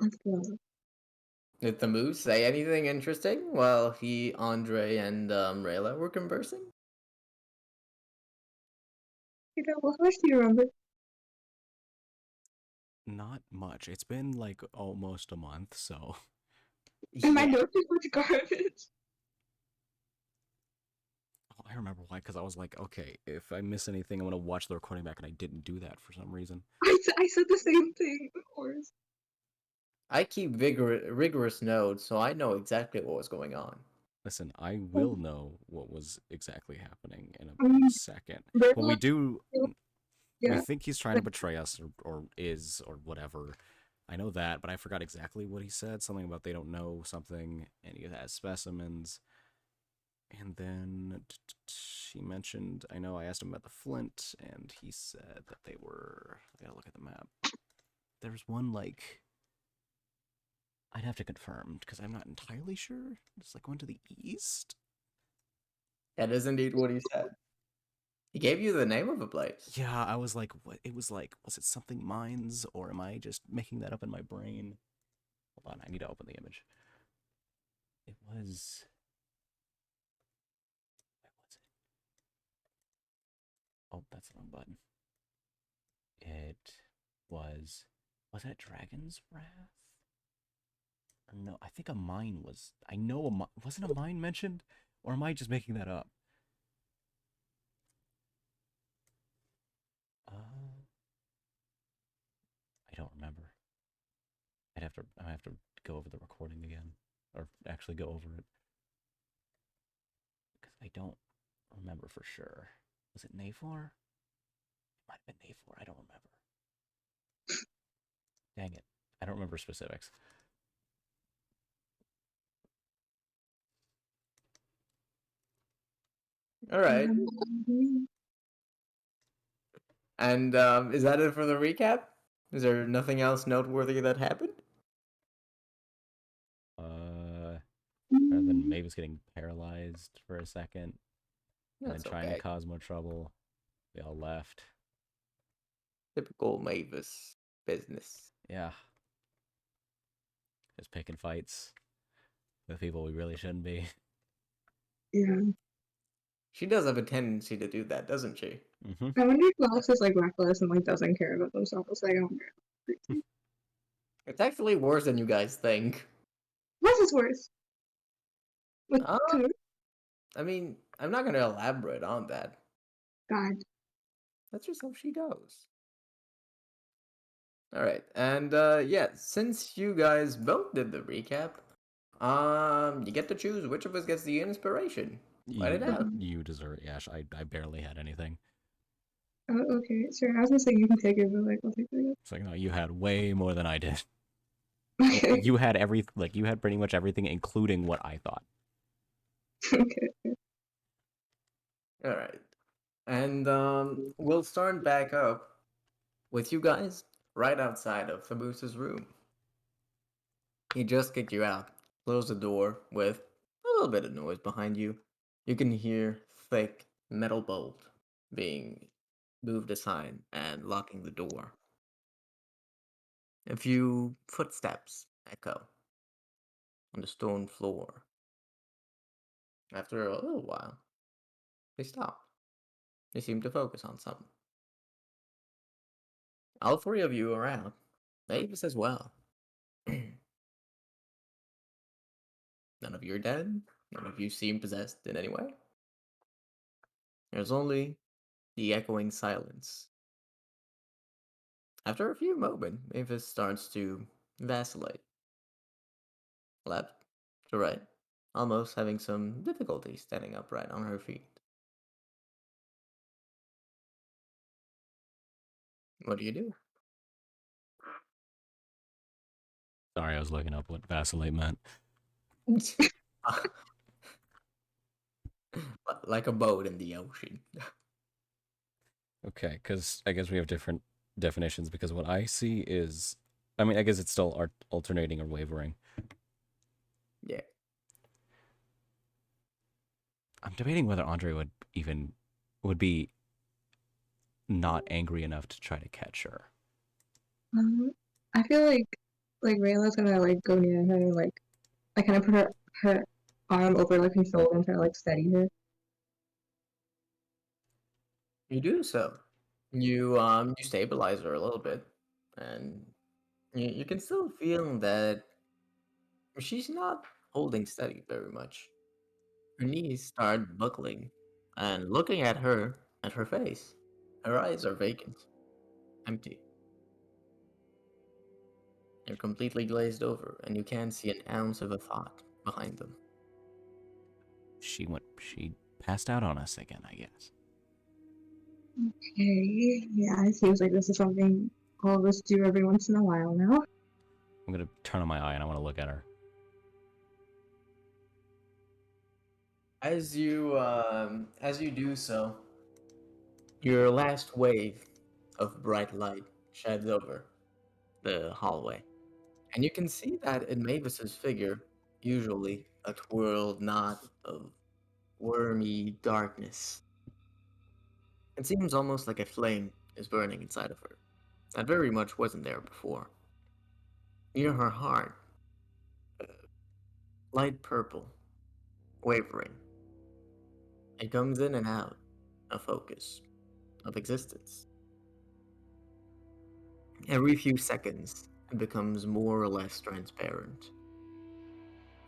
Let's go. Did the moose say anything interesting while he, Andre, and Rayla were conversing? Well, how much do you remember? Not much. It's been like almost a month, so. And my Yeah. notes are such garbage. Oh, I remember why, because I was like, okay, if I miss anything, I'm gonna watch the recording back, and I didn't do that for some reason. I said the same thing, of course. I keep rigorous notes, so I know exactly what was going on. Listen, I will know what was exactly happening in a Um, second. Very When we much, do, we yeah. think he's trying to betray us, or is, or whatever. I know that, but I forgot exactly what he said. Something about they don't know something, and he has specimens. And then he mentioned, I know I asked him about the flint, and he said that they were, I gotta look at the map. There's one, like, I'd have to confirm, because I'm not entirely sure. It's like one to the east? That is indeed what he said. He gave you the name of a place. Yeah, I was like, what? It was like, was it something mines, or am I just making that up in my brain? Hold on, I need to open the image. It was. What was it? Oh, that's the wrong button. It was. Was that Dragon's Wrath? Or no, I think a mine was. I know a mine. Wasn't a mine mentioned? Or am I just making that up? I don't remember. I have to go over the recording again, or actually go over it, because I don't remember for sure. Was it Nafor? It might have been Nafor. I don't remember. Dang it, I don't remember specifics. All right. Mhm. And is that it for the recap? Is there nothing else noteworthy that happened? Rather than Mavis getting paralyzed for a second and then That's trying to okay. cause more trouble, they all left. Typical Mavis business. Yeah, just picking fights with people we really shouldn't be. Yeah. She does have a tendency to do that, doesn't she? Mm-hmm. I wonder if Alex is like reckless and like doesn't care about themselves. Like, I don't care. It's actually worse than you guys think. What's his worse? With Uh, Kamui? I mean, I'm not going to elaborate on that. God. That's just how she goes. All right, and yeah, since you guys both did the recap, you get to choose which of us gets the inspiration. Let it out. You deserve it, Yash. I barely had anything. Okay, sure. I was gonna say you can take it, but like, I'll take it. It's like, no, you had way more than I did. Okay. You had you had pretty much everything, including what I thought. Okay. All right, and we'll start back up with you guys right outside of Fabusa's room. He just kicked you out, closed the door with a little bit of noise behind you. You can hear thick metal bolt being moved aside and locking the door. A few footsteps echo on the stone floor. After a little while, they stop. They seem to focus on something. All three of you are out. Mavis as well. None of you are dead. None of you seem possessed in any way. There's only the echoing silence. After a few moments, Mavis starts to vacillate. Left to right, almost having some difficulty standing upright on her feet. What do you do? Sorry, I was looking up what vacillate meant. Like a boat in the ocean. Okay, because I guess we have different definitions, because what I see is, I mean, I guess it's still alternating or wavering. Yeah. I'm debating whether Andre would be not angry enough to try to catch her. I feel like like Rayla's gonna like go near her and like I kind of put her arm over like her shoulder and try to like steady her. You do so. You stabilize her a little bit, and you can still feel that she's not holding steady very much. Her knees start buckling, and looking at her face, her eyes are vacant, empty. They're completely glazed over, and you can't see an ounce of a thought behind them. She passed out on us again, I guess. Okay, yeah, it seems like this is something all of us do every once in a while now. I'm gonna turn on my eye and I want to look at her. As you do so, your last wave of bright light sheds over the hallway, and you can see that in Mavis's figure, usually a twirled knot of wormy darkness. It seems almost like a flame is burning inside of her. That very much wasn't there before. Near her heart, uh, light purple, wavering. It comes in and out of focus, of existence. Every few seconds, it becomes more or less transparent.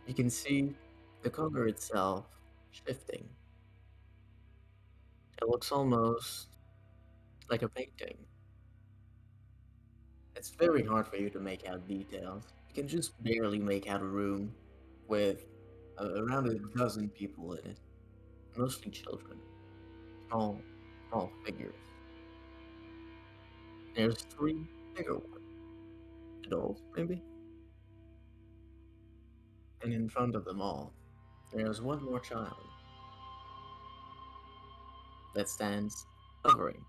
You can see the color itself shifting. It looks almost like a painting. It's very hard for you to make out details. You can just barely make out a room with around a dozen people in it, mostly children, small figures. There's three bigger ones, adults maybe, and in front of them all, there's one more child that stands hovering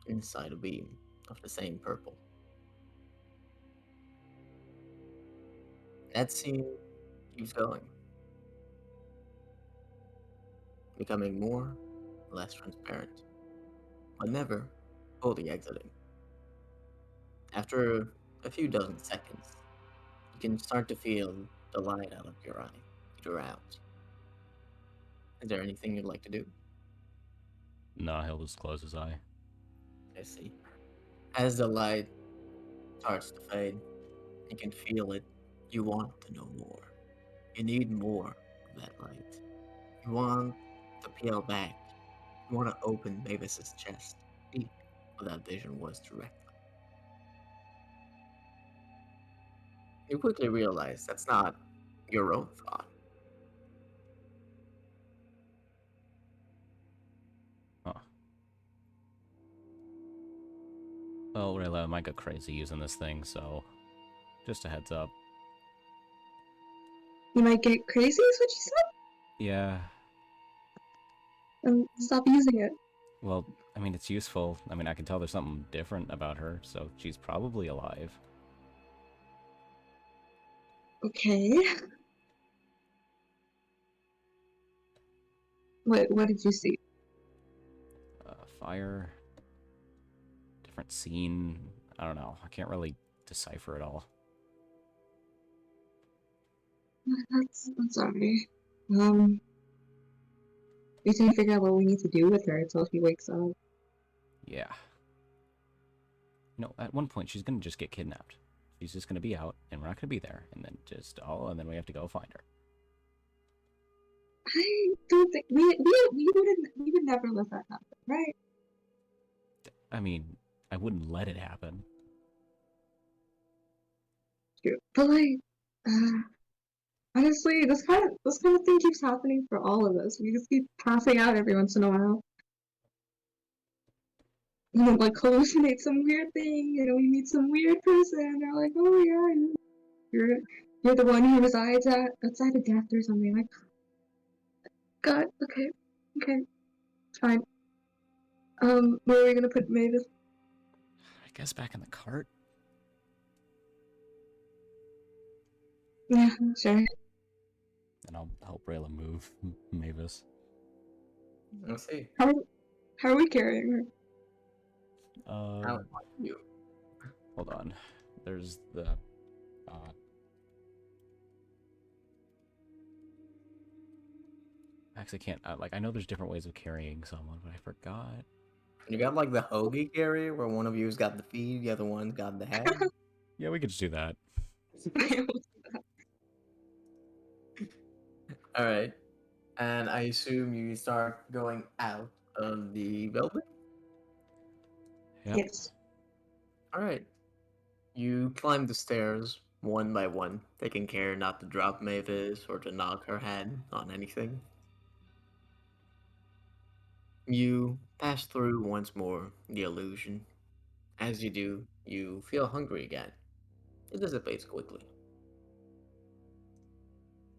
inside a beam of the same purple. That scene keeps going, becoming more, less transparent, but never fully exiting. After a few dozen seconds, you can start to feel the light out of your eye peter out. Is there anything you'd like to do? No, he'll just close his eye. I see. As the light starts to fade, you can feel it. You want to know more. You need more of that light. You want to peel back. You want to open Mavis's chest, see what that vision was directly. You quickly realize that's not your own thought. Huh. Well, Rayla, I might go crazy using this thing, so just a heads up. You might get crazy, is what you said? Yeah. And stop using it. Well, I mean, it's useful. I mean, I can tell there's something different about her, so she's probably alive. Okay. What did you see? Fire. Different scene. I don't know. I can't really decipher it all. That's alright. We need to figure out what we need to do with her until she wakes up. Yeah. You know, at one point she's gonna just get kidnapped. She's just gonna be out, and we're not gonna be there, and then and then we have to go find her. I don't think we would never let that happen, right? I mean, I wouldn't let it happen. True. But like, honestly, this kind of thing keeps happening for all of us. We just keep passing out every once in a while. You know, like hallucinate some weird thing. You know, we meet some weird person, and they're like, "Oh yeah, you're the one who resides outside of death or something." Like, God, okay, fine. Where are we gonna put Mavis? I guess back in the cart? Yeah, sure. And I'll help Rayla move Mavis. Let's see. How are we carrying her? How about you? Hold on. There's the I actually can't. Like, I know there's different ways of carrying someone, but I forgot. You got like the hoagie carrier where one of you's got the feet, the other one's got the head. Yeah, we could just do that. All right. And I assume you start going out of the building? Yep. Yes. All right. You climb the stairs one by one, taking care not to drop Mavis or to knock her head on anything. You pass through once more the illusion. As you do, you feel hungry again. It dissipates quickly.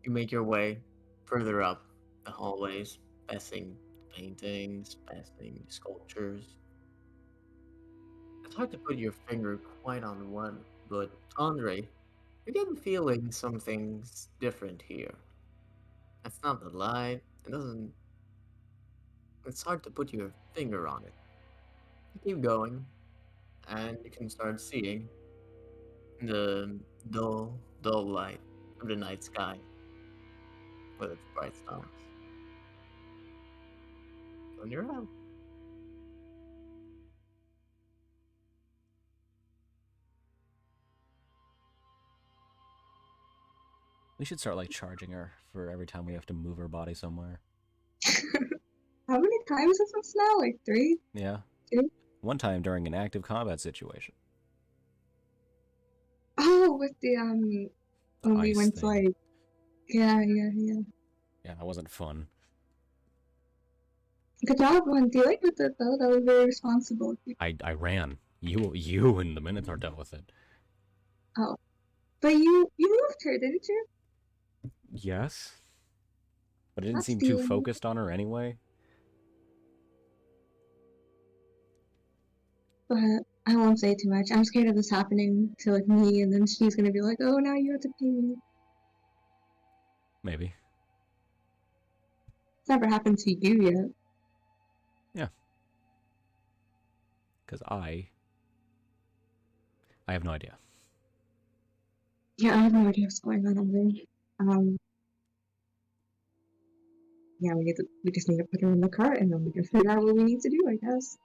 You make your way further up the hallways, passing paintings, passing sculptures. It's hard to put your finger quite on one, but Andre, you're getting feeling something's different here. It's not the light, it doesn't. It's hard to put your finger on it. You keep going, and you can start seeing the dull light of the night sky with its bright stars. And you're out. We should start like charging her for every time we have to move her body somewhere. How many times is this now? Like 3? Yeah. 2? One time during an active combat situation. Oh, with the The when we ice went thing. like, yeah. Yeah, that wasn't fun. Good job, one. Do you like with it though? That was very responsible. I ran. You and the Minotaur dealt with it. Oh, but you moved her, didn't you? Yes. But it didn't That's seem the too focused on her anyway. But I won't say too much. I'm scared of this happening to like me, and then she's gonna be like, "Oh, now you have to pay me." Maybe. It's never happened to you yet. Because I have no idea. Yeah, I have no idea what's going on over there. Yeah, we just need to put her in the cart, and then we can figure out what we need to do, I guess.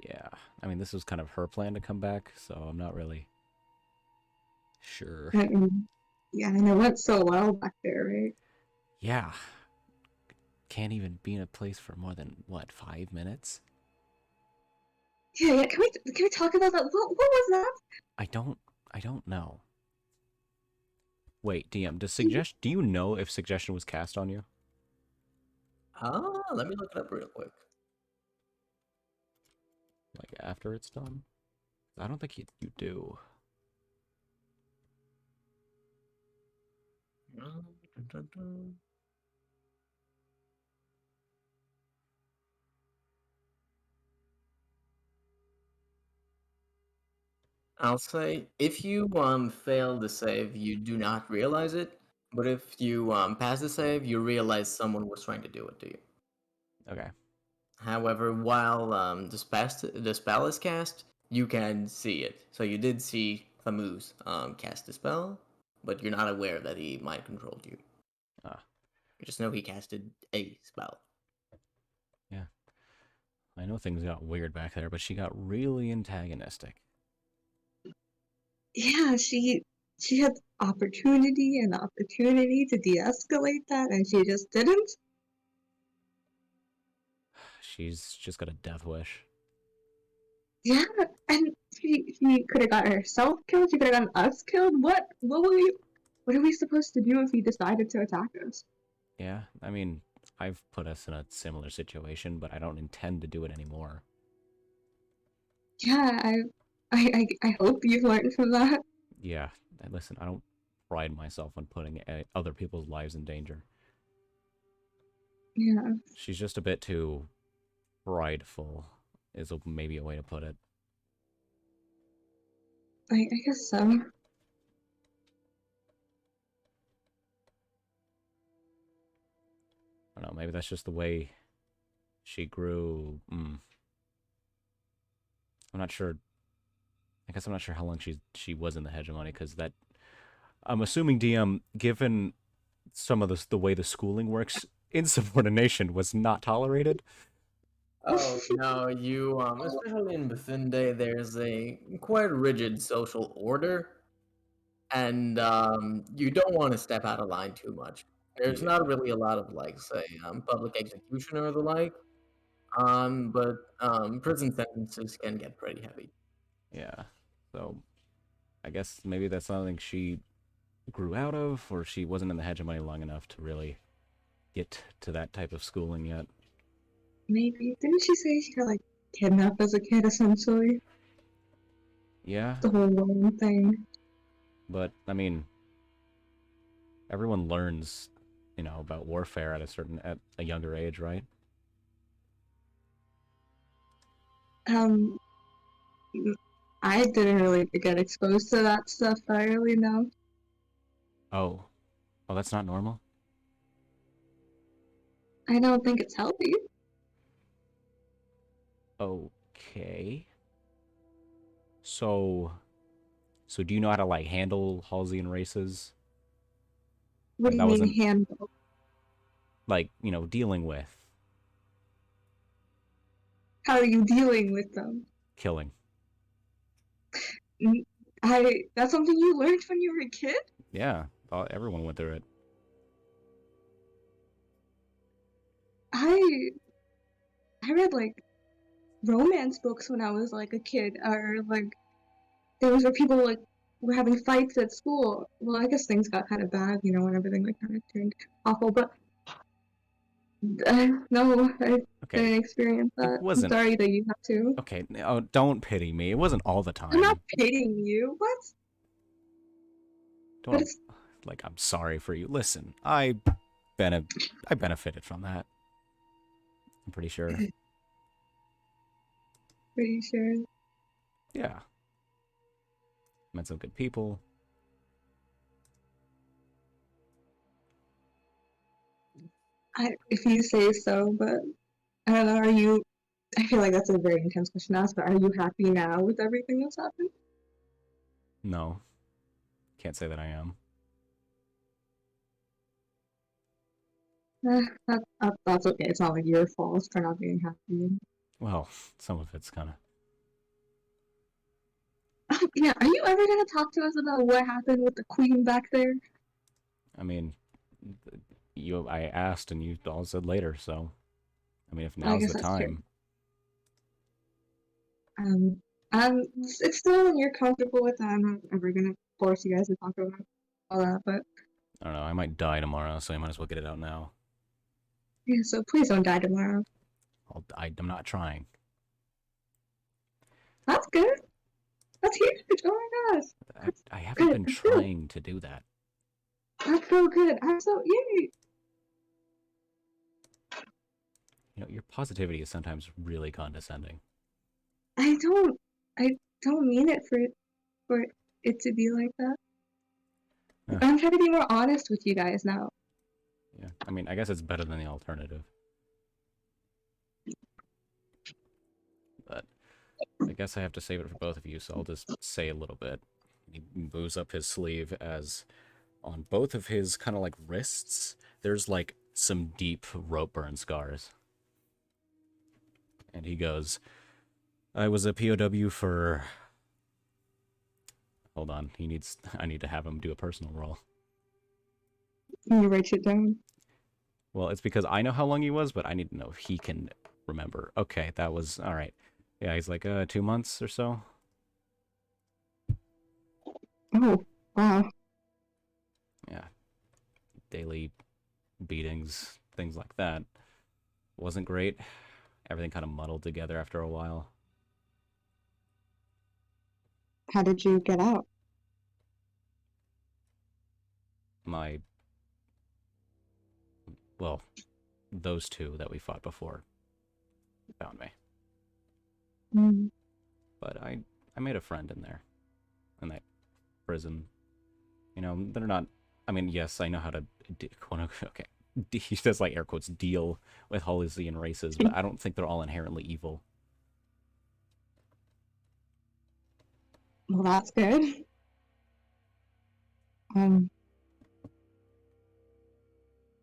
Yeah. I mean, this was kind of her plan to come back, so I'm not really sure. Yeah, and it went so well back there, right? Yeah. Can't even be in a place for more than, what, 5 minutes? Yeah. Can we talk about that? What was that? I don't know. Wait, DM, do you know if suggestion was cast on you? Let me look it up real quick. Like after it's done? I don't think you do. I'll say if you fail the save, you do not realize it. But if you pass the save, you realize someone was trying to do it to you. Okay. However, while the spell is cast, you can see it. So you did see Famuz cast the spell, but you're not aware that he mind controlled you. Ah. You just know he casted a spell. Yeah. I know things got weird back there, but she got really antagonistic. Yeah, she had opportunity to de-escalate that, and she just didn't. She's just got a death wish. Yeah, and she could have got herself killed. She could have gotten us killed. What are we supposed to do if he decided to attack us? Yeah, I mean, I've put us in a similar situation, but I don't intend to do it anymore. Yeah, I hope you've learned from that. Yeah, listen, I don't pride myself on putting other people's lives in danger. Yeah. She's just a bit too prideful, is maybe a way to put it. I guess so. I don't know, maybe that's just the way she grew. I'm not sure. I guess I'm not sure how long she was in the hegemony, because that I'm assuming DM, given some of the way the schooling works, insubordination was not tolerated. Oh no, you especially in Bethinde, there's a quite rigid social order, and you don't want to step out of line too much. There's Yeah. not really a lot of like say public execution or the like, but prison sentences can get pretty heavy. Yeah. So I guess maybe that's something she grew out of, or she wasn't in the hegemony long enough to really get to that type of schooling yet. Maybe. Didn't she say she got like kidnapped as a kid essentially? Yeah, The whole loan thing. but I mean, everyone learns, about warfare at a younger age, right? Um, I didn't really get exposed to that stuff. I really know. Oh, that's not normal. I don't think it's healthy. Okay. So do you know how to like handle Halsey races? What do That you mean wasn't handle? like, dealing with How are you dealing with them? killing. That's something you learned when you were a kid? Yeah, everyone went through it. I read like romance books when I was like a kid, or like things where people like were having fights at school. Well, I guess things got kind of bad, when everything like kind of turned awful. But no, I Okay, didn't experience it that. I'm wasn't. sorry that you have to. Okay, oh, don't pity me. It wasn't all the I'm not time. pitying you. What? But Don't it's like I'm sorry for you. Listen, I benefited from that. I'm pretty sure. pretty sure. Yeah. Met some good people. If you say so, but I don't know. Are you? I feel like that's a very intense question to ask. But are you happy now with everything that's happened? No. Can't say that I am. That's okay. It's not like your fault for not being happy. Well, some of it's kind of. Yeah, are you ever gonna talk to us about what happened with the queen back there? I mean, I asked and you all said later, so I mean, if I now's guess the that's true. time. It's still when you're comfortable with that. I'm not ever gonna force you guys to talk about all that, but I don't know. I might die tomorrow, so I might as well get it out now. yeah. So please don't die tomorrow. I'm not trying. That's good. That's huge. Oh my gosh. I haven't good. been That's good. trying to do that. That's so good. I'm so yay. Your positivity is sometimes really condescending. I don't mean it for it to be like that. I'm trying to be more honest with you guys now. Yeah, I mean, I guess it's better than the alternative. But I guess I have to save it for both of you, so I'll just say a little bit. He moves up his sleeve as on both of his kind of like wrists, there's like some deep rope burn scars. And he goes, I was a POW for... Hold on, I need to have him do a personal roll. Can you write it down? Well, it's because I know how long he was, but I need to know if he can remember. Okay, that was... Alright. Yeah, he's like, 2 months or so. Oh, wow. Yeah. Daily beatings, things like that. Wasn't great. Everything kind of muddled together after a while. How did you get out? Well, those two that we fought before found me. Mm. But I made a friend in there, in that prison. They're not. I mean, yes, I know how to. Okay, he says like air quotes deal with Halsey races, but I don't think they're all inherently evil. Well, that's good. Um,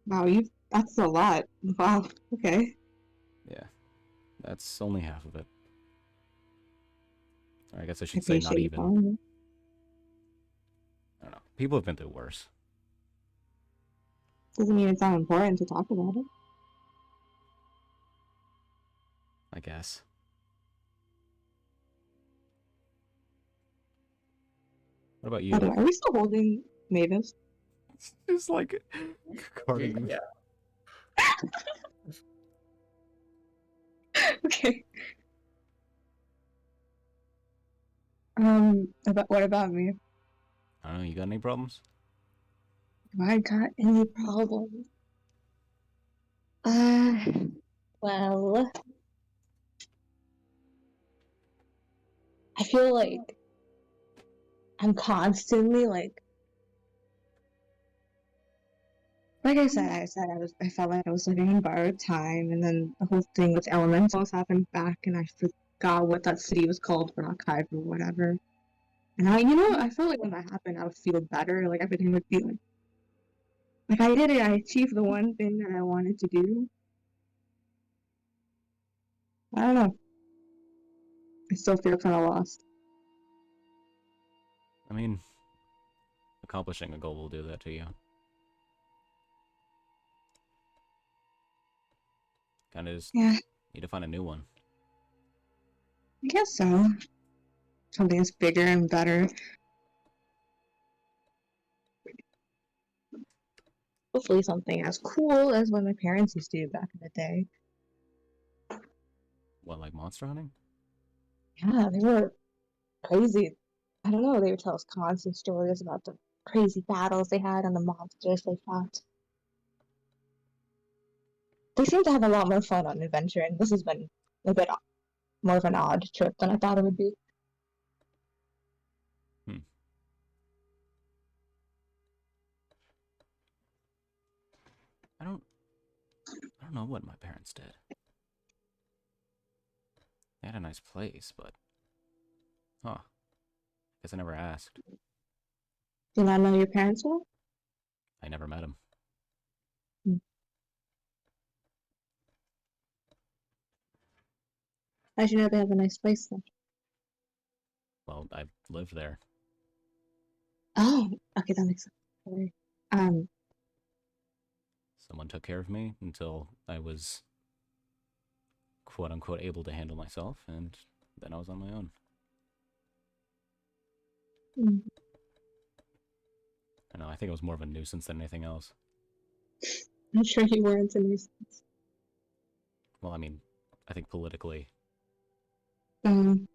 wow, that's a lot. Wow, okay. Yeah, that's only half of it. Or I guess I I should say not appreciate you even. telling me. I don't know. People have been through worse. Doesn't mean it's not important to talk about it. I guess. What about By the you? way, are we still holding Mavis? It's like guarding. Yeah. Okay. What about me? I don't know. You got any problems? Do I got any problems? Well, I feel like I'm constantly like I felt like I was living in borrowed time, and then the whole thing with elementals happened back, and I forgot what that city was called, Rockhive or whatever. And I felt like when that happened, I would feel better. Like everything would be like I did it. I achieved the one thing that I wanted to do. I don't know. I still feel kind of lost. I mean, accomplishing a goal will do that to you. Kind of just Yeah, need to find a new one. I guess so. Something that's bigger and better. Hopefully something as cool as what my parents used to do back in the day. What, like monster hunting? Yeah, they were crazy. I don't know, they would tell us constant stories about the crazy battles they had and the monsters they fought. They seem to have a lot more fun on adventure, and this has been a bit more of an odd trip than I thought it would be. Hmm. I don't know what my parents did. They had a nice place, but huh. Guess I never asked. Do you not know your parents well? I never met them. Hmm. How'd you know they have a nice place then? Well, I lived there. Oh, okay, that makes sense. Sorry. Um, Someone took care of me until I was quote unquote able to handle myself, and then I was on my own. hmm. I know, I think it was more of a nuisance than anything else. I'm sure you weren't a nuisance. Well, I mean, I think politically. Um,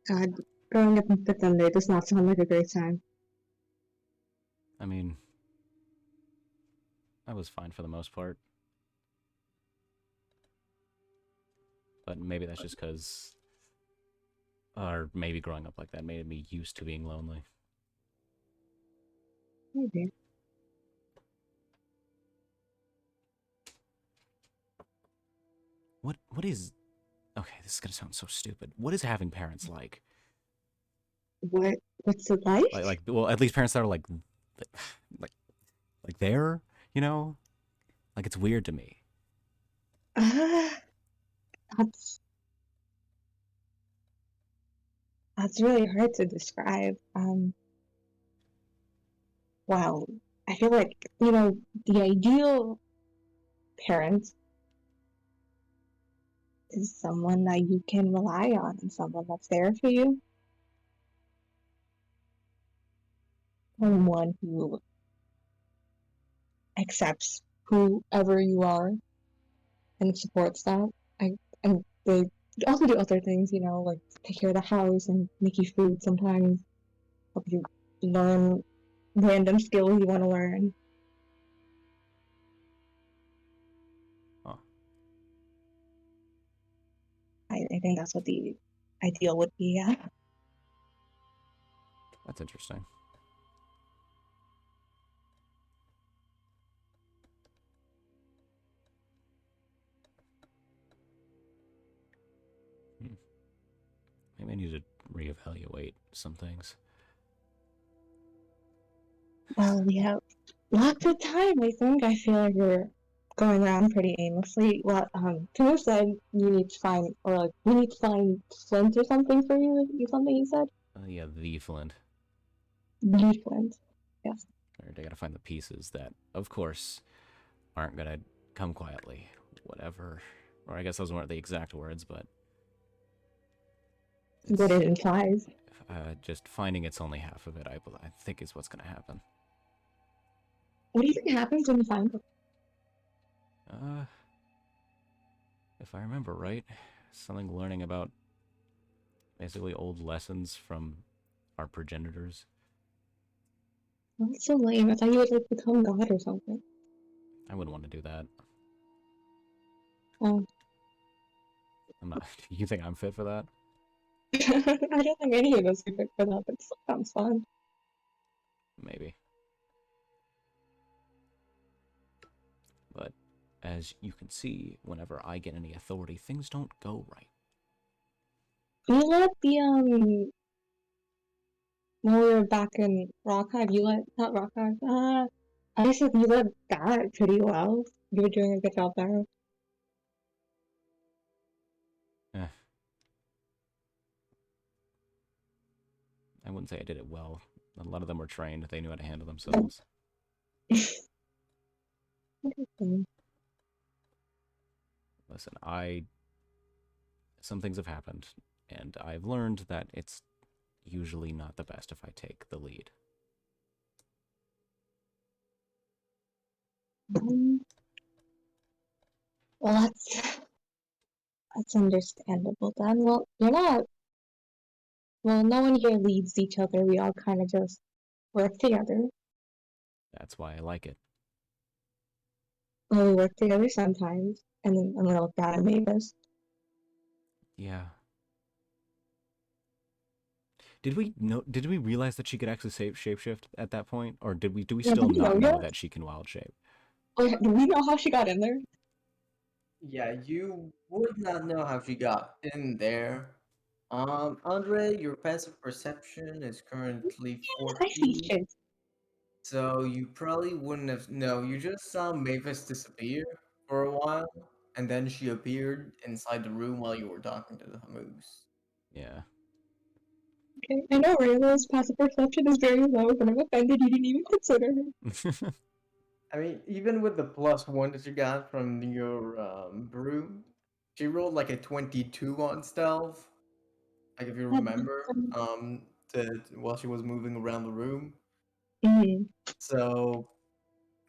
God, growing up in Fifth Sunday does not sound like a great time. I mean, I was fine for the most part. But maybe that's just because, or maybe growing up like that made me used to being lonely. Maybe. What is, okay, this is gonna sound so stupid. What is having parents like? What's it like? Well, at least parents that are like, there, you know? Like, it's weird to me. Uh, that's that's really hard to describe. Well, I feel like, the ideal parent is someone that you can rely on and someone that's there for you. Someone who accepts whoever you are and supports that. And they also do other things, like take care of the house and make you food sometimes, help you learn random skills you want to learn. Huh, I think that's what the ideal would be, yeah. that's interesting. Hmm. Maybe I need to reevaluate some things. Well, we have lots of time, I think. I feel like we're going around pretty aimlessly. Well, Timo said you need to find, or like, we need to find Flint or something for you, something you said? Yeah, the Flint. The Flint. Yes. Alright, I gotta find the pieces that, of course, aren't gonna come quietly. Whatever. Or I guess those weren't the exact words, but... What it implies. Just finding it's only half of it, I think is what's gonna happen. What do you think happens when you find them? If I remember right, something learning about basically old lessons from our progenitors. That's so lame. I thought you would like become God or something. I wouldn't want to do that. Oh. I'm not. You think I'm fit for that? I don't think any of us are fit for that, but it sounds fun. Maybe. But as you can see, whenever I get any authority, things don't go right. You let the when we were back in Rock Hive, you let not Rock Hive. I said you led that pretty well. You were doing a good job there. I wouldn't say I did it well. A lot of them were trained. They knew how to handle themselves. Interesting. Listen, some things have happened, and I've learned that it's usually not the best if I take the lead. Well, that's understandable then. Well, you're not. Well, no one here leads each other. We all kind of just work together. That's why I like it. Well, we work together sometimes, and then I'm real bad at Mavis. Yeah. Did we realize that she could actually shapeshift at that point, or do we Yeah, still did you not know know that? that she can wild shape? Oh, do we know how she got in there? Yeah, you would not know how she got in there. Andre, your passive perception is currently I see 14, shit. so you probably wouldn't have. No, you just saw Mavis disappear for a while, and then she appeared inside the room while you were talking to the Hamoose. Yeah. Okay, I know Rayla's passive perception is very low, but I'm offended you didn't even consider her. I mean, even with the +1 that you got from your broom, she rolled like a 22 on stealth. Like if you remember, while she was moving around the room. So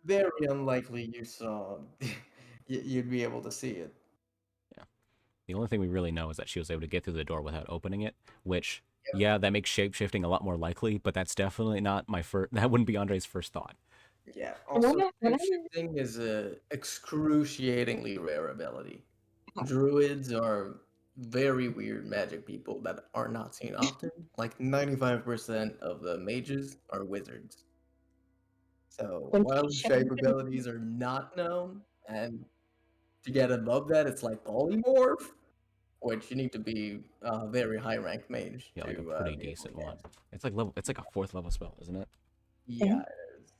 very unlikely you saw you'd be able to see it. Yeah. The only thing we really know is that she was able to get through the door without opening it, which, Yep. yeah, that makes shapeshifting a lot more likely, but that's definitely not my first. That wouldn't be Andre's first thought. Yeah. Also, Whenever- shifting is a excruciatingly rare ability. Druids are very weird magic people that are not seen often. Like 95% of the mages are wizards. So When wild she shape abilities are not known, and to get above that, it's like polymorph, which you need to be a very high ranked mage Yeah, to like a pretty be able to decent get. one. It's like level. It's like a 4th level spell, isn't it? Yeah, it is.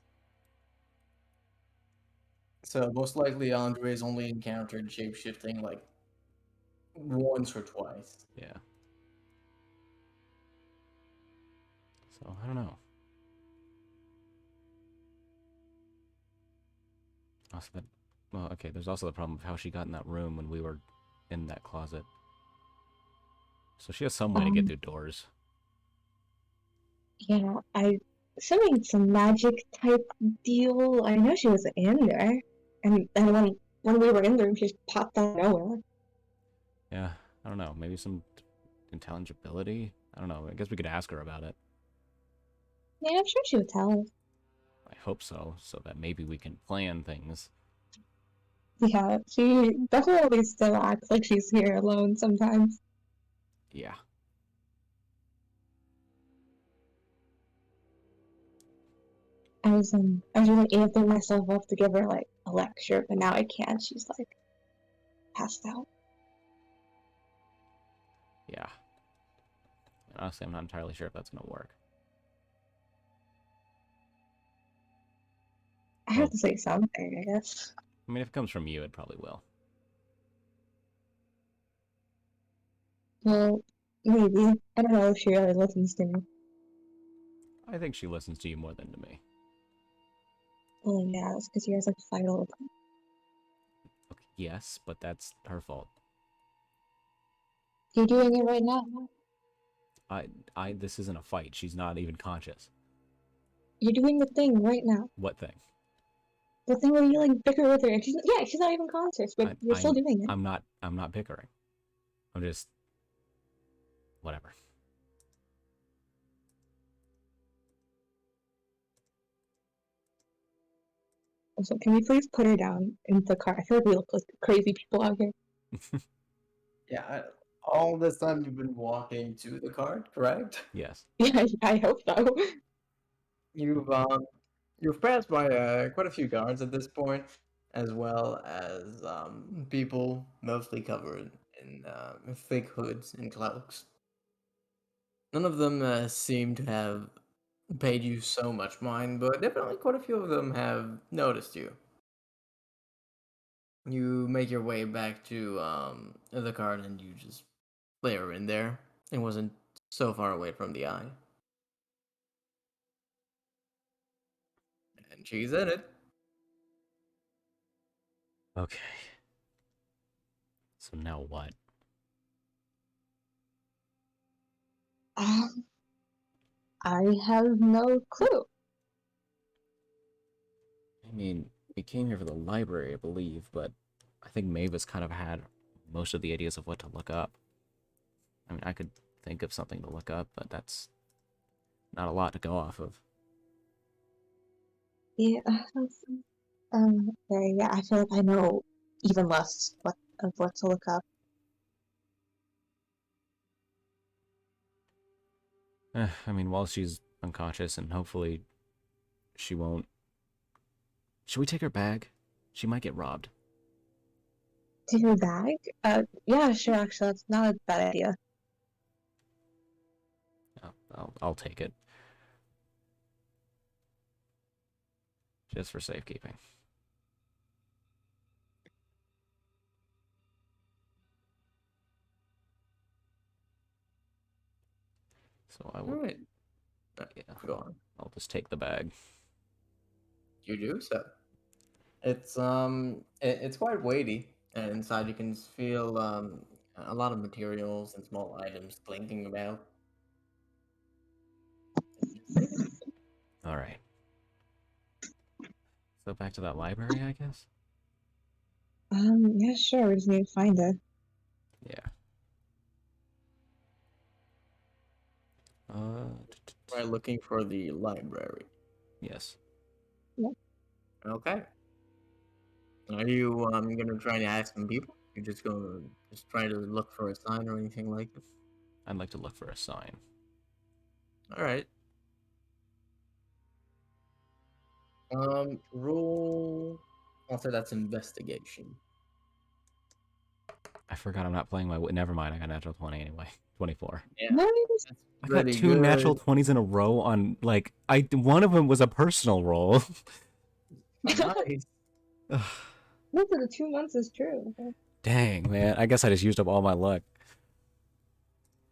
So most likely Andre's only encountered shapeshifting like once or twice. Yeah. So I don't know. Also, well, okay. There's also the problem of how she got in that room when we were in that closet. So she has some way to get through doors. Yeah, assuming it's a magic type deal. I know she was in there, and when we were in the room, she just popped out of nowhere. Yeah, I don't know. Maybe some intelligibility. I don't know. I guess we could ask her about it. Yeah, I'm sure she would tell us. I hope so, so that maybe we can plan things. Yeah, she definitely still acts like she's here alone sometimes. Yeah. I was really amping myself up to give her like a lecture, but now I can't. She's like passed out. Yeah. And honestly, I'm not entirely sure if that's gonna work. have Well, to say something, I guess. I mean, if it comes from you, it probably will. Well, maybe. I don't know if she really listens to me. I think she listens to you more than to me. Well, yeah, it's because you guys like fight all the time. Okay, yes, but that's her fault. You're doing it right now. This isn't a fight. She's not even conscious. You're doing the thing right now. What thing? The thing where you like bicker with her, and she's not even conscious, but you're still doing it. I'm not bickering. I'm just whatever. Also, can we please put her down in the car? I feel like we look like crazy people out here. Yeah, all this time you've been walking to the cart, correct? Yes. Yeah, I hope so. You've passed by quite a few guards at this point, as well as people mostly covered in thick hoods and cloaks. None of them seem to have paid you so much mind, but definitely quite a few of them have noticed you. You make your way back to the cart and you just lay her in there. It wasn't so far away from the eye. And she's in it. Okay. So now what? I have no clue. I mean, we came here for the library, I believe, but I think Mavis kind of had most of the ideas of what to look up. I mean, I could think of something to look up, but that's not a lot to go off of. Yeah, yeah, I feel like I know even less of what to look up. I mean, while she's unconscious, and hopefully she won't. Should we take her bag? She might get robbed. Take her bag? Yeah, sure, actually, that's not a bad idea. I'll take it. Just for safekeeping. So I will. Alright. Yeah, Go on. I'll just take the bag. You do so. It's quite weighty, and inside you can feel a lot of materials and small items clinking about. All right. So back to that library, I guess. Yeah, sure, we just need to find it. Yeah. Try looking for the library. Yes. Okay. Are you gonna try to ask some people? You're just gonna just try to look for a sign or anything like that? I'd like to look for a sign. All right. Roll. I'll say that's investigation. I forgot I'm not playing my. Never mind. I got natural 20 anyway. 24. Yeah. Nice. That's I got pretty two natural good. 20s in a row on like one of them was a personal roll. Nice. Most of the 2 months is true. Dang, man. I guess I just used up all my luck.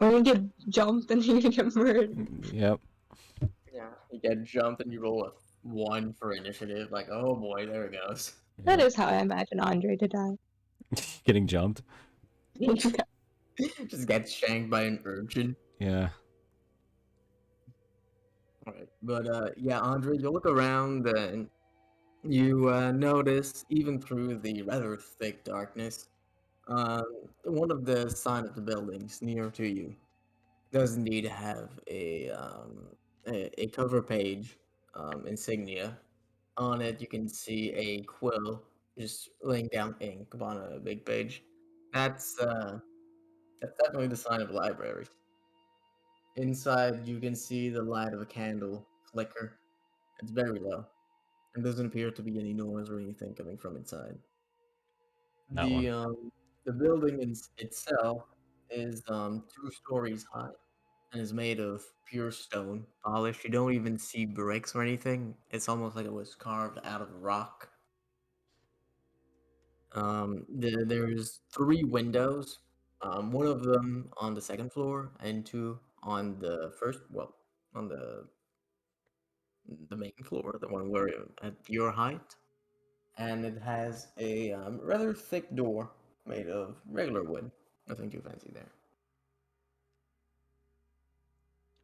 Or you get jumped and you get murdered. Yep. Yeah. You get jumped and you roll a 1 for initiative. Like, oh boy, there it goes. That Yep. is how I imagine Andre to die. Getting jumped. Just get shanked by an urchin. Yeah. Alright. But yeah, Andre, you look around and you notice, even through the rather thick darkness, one of the sign of the buildings near to you does indeed have a cover page insignia. On it, you can see a quill just laying down ink upon a big page. That's definitely the sign of a library. Inside, you can see the light of a candle flicker. It's very low, and doesn't appear to be any noise or anything coming from inside. That The building itself is 2 stories high, and is made of pure stone, polished. You don't even see bricks or anything. It's almost like it was carved out of rock. There's 3 windows. One of them on the second floor, and 2 on the first. Well, on the main floor, the one where at your height, and it has a rather thick door made of regular wood. Nothing too fancy there.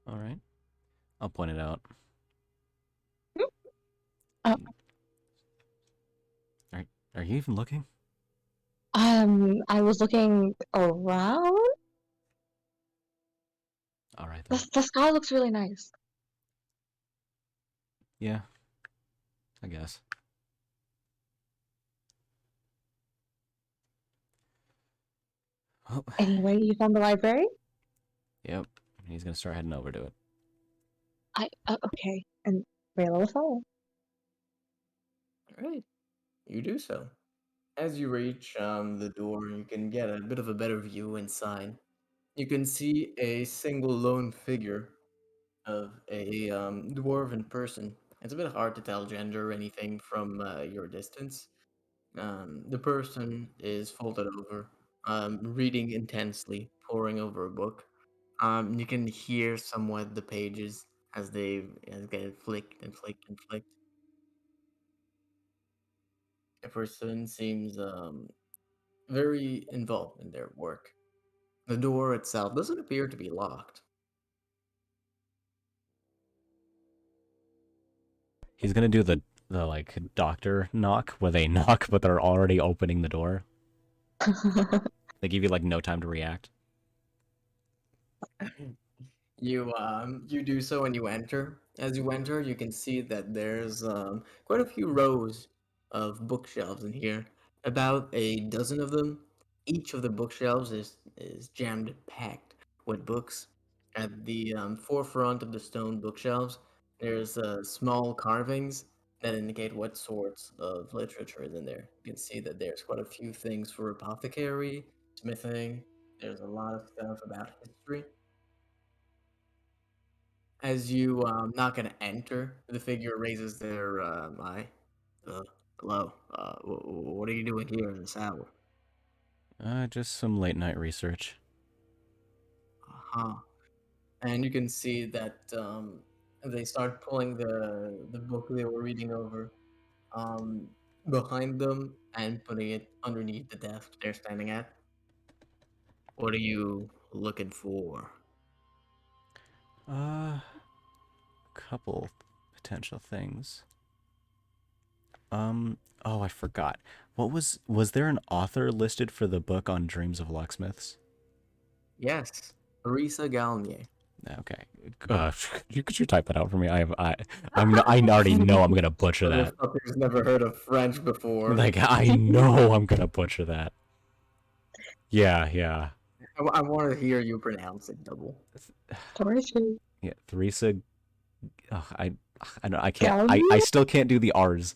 All right. I'll point it out. Oh. Are you even looking? I was looking around. All right then. The sky looks really nice. Yeah. I guess. Oh. Anyway, you found the library? Yep. He's gonna start heading over to it. Okay. And Rayla will follow. All right, you do so. As you reach the door, you can get a bit of a better view inside. You can see a single lone figure of a dwarven person. It's a bit hard to tell gender or anything from your distance. The person is folded over, reading intensely, poring over a book. You can hear somewhat the pages as they get flicked and flicked and flicked. The person seems very involved in their work. The door itself doesn't appear to be locked. He's gonna do the like doctor knock where they knock but they're already opening the door. They give you like no time to react. You do so and you enter. As you enter, you can see that there's quite a few rows of bookshelves in here. About a dozen of them. Each of the bookshelves is jammed packed with books. At the forefront of the stone bookshelves, there's small carvings that indicate what sorts of literature is in there. You can see that there's quite a few things for apothecary, smithing. There's a lot of stuff about history. As you not gonna enter, the figure raises their eye. Hello. What are you doing here in this hour? Just some late night research. Uh-huh. And you can see that they start pulling the book they were reading over um, behind them and putting it underneath the desk they're standing at. What are you looking for? Couple potential things. Oh, I forgot. Was there an author listed for the book on Dreams of Locksmiths? Yes, Theresa Galnier. Okay. Could you type that out for me? I already know I'm gonna butcher that. Motherfucker's never heard of French before. Like I know I'm gonna butcher that. Yeah. I want to hear you pronounce it double. Yeah, Theresa. Oh, I can't. I still can't do the R's.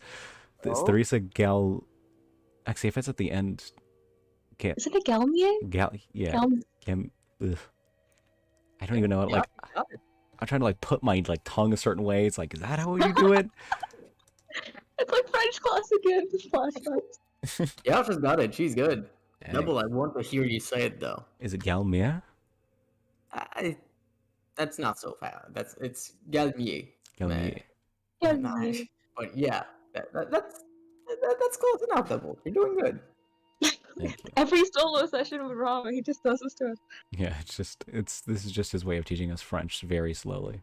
It's Oh? Theresa Gal. Actually, if it's at the end, can't. Is it a Galmier? Yeah. Ugh. I don't even know. Like, I'm trying to like put my like tongue a certain way. It's like, is that how you do it? It's like French class again. Just flashbacks. Yeah, she's got it. She's good. Dang. Double, I want to hear you say it though. Is it Galmia? That's not so fast. It's Galmier. Galmier. Galmier. But yeah, that's close enough, Double. You're doing good. Thank you. Every solo session with Rama, he just does this to us. Yeah, this is just his way of teaching us French very slowly.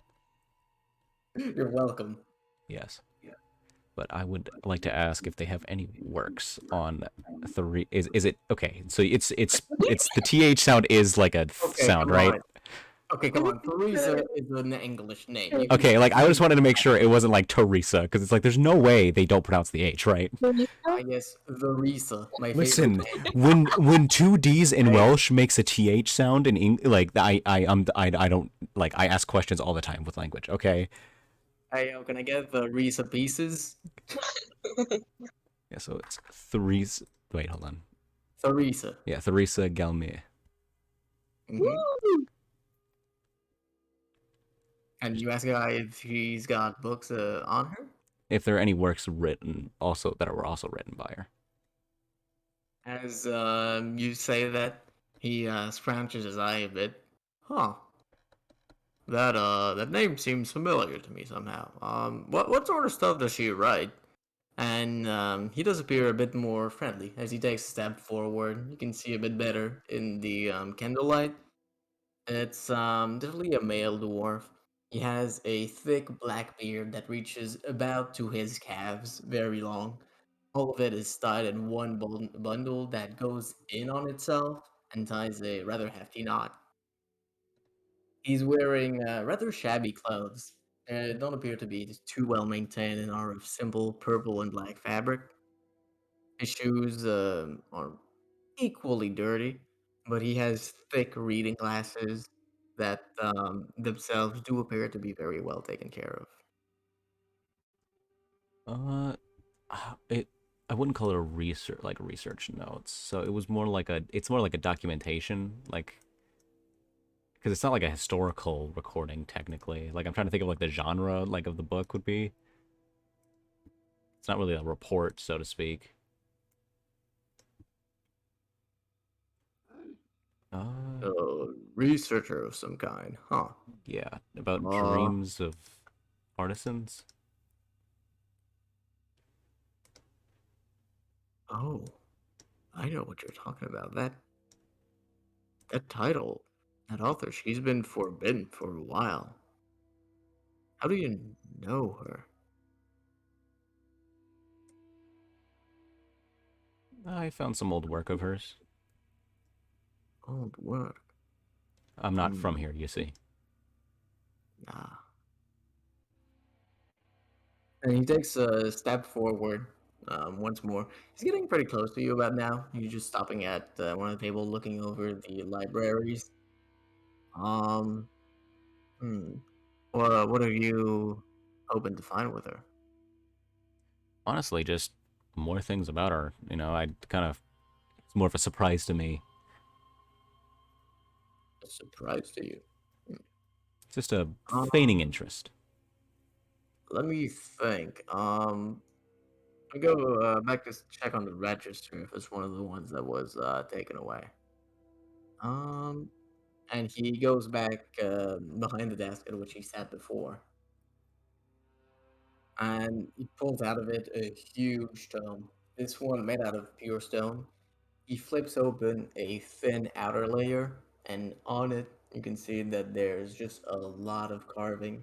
You're welcome. Yes. Yeah. But I would like to ask if they have any works on three. Is it okay? So it's the th sound is like a sound, come right? on. Okay, come on. Teresa is an English name. You Okay, can- like I just wanted to make sure it wasn't like Teresa, because it's like there's no way they don't pronounce the H, right? I guess Teresa. My Listen, favorite name. when two D's in Welsh makes a th sound in like I don't like I ask questions all the time with language. Okay. Hey, can I get the Teresa pieces? Yeah, so it's Theresa. Wait, hold on. Teresa. Yeah, Theresa Galmier. Mhm. And you ask a guy if he's got books on her? If there are any works written also that were also written by her. As you say that, he scratches his eye a bit. Huh. That name seems familiar to me somehow. What sort of stuff does she write? And he does appear a bit more friendly as he takes a step forward. You can see a bit better in the candlelight. It's definitely a male dwarf. He has a thick black beard that reaches about to his calves, very long. All of it is tied in one bundle that goes in on itself and ties a rather hefty knot. He's wearing rather shabby clothes. Don't appear to be too well maintained and are of simple purple and black fabric. His shoes are equally dirty, but he has thick reading glasses that themselves do appear to be very well taken care of. Uh, it I wouldn't call it a research notes. So it was more like it's more like a documentation, like because it's not like a historical recording technically. Like I'm trying to think of like the genre like of the book would be. It's not really a report, so to speak. Uh, A researcher of some kind, huh? yeah, about Uh, dreams of artisans. oh, I know what you're talking about. That title, that author, she's been forbidden for a while. How do you know her? I found some old work of hers. Old work. I'm not from Hmm. here, you see. Ah. And he takes a step forward once more. He's getting pretty close to you about now. He's just stopping at one of the tables looking over the libraries. Um, hmm. Well, what are you hoping to find with her? Honestly, just more things about her. I kind of it's more of a surprise to me. A surprise to you. Just a feigning Um, interest. let me think. I go back to check on the register if it's one of the ones that was taken away. Um, and he goes back behind the desk at which he sat before, and he pulls out of it a huge tome. This one made out of pure stone. He flips open a thin outer layer, and on it you can see that there's just a lot of carving.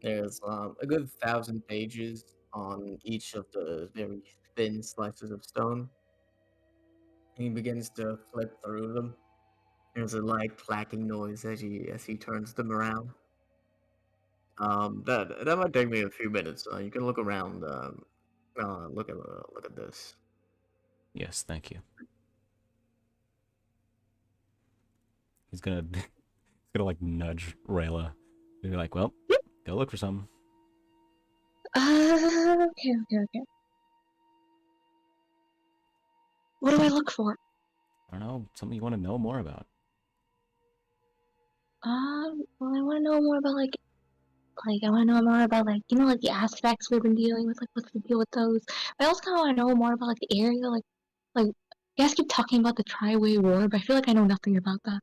There's a good 1,000 pages on each of the very thin slices of stone. He begins to flip through them. There's a light clacking noise as he turns them around. That might take me a few minutes. You can look around. Look at this. Yes, thank you. He's gonna he's gonna like nudge Rayla. He'll be like, "Well, go look for something." Okay. What do I look for? I don't know, something you want to know more about. Well, I want to know more about I want to know more about like the aspects we've been dealing with, like what's the deal with those. But I also kind of want to know more about like the area, like you guys keep talking about the Tri-Way War, but I feel like I know nothing about that.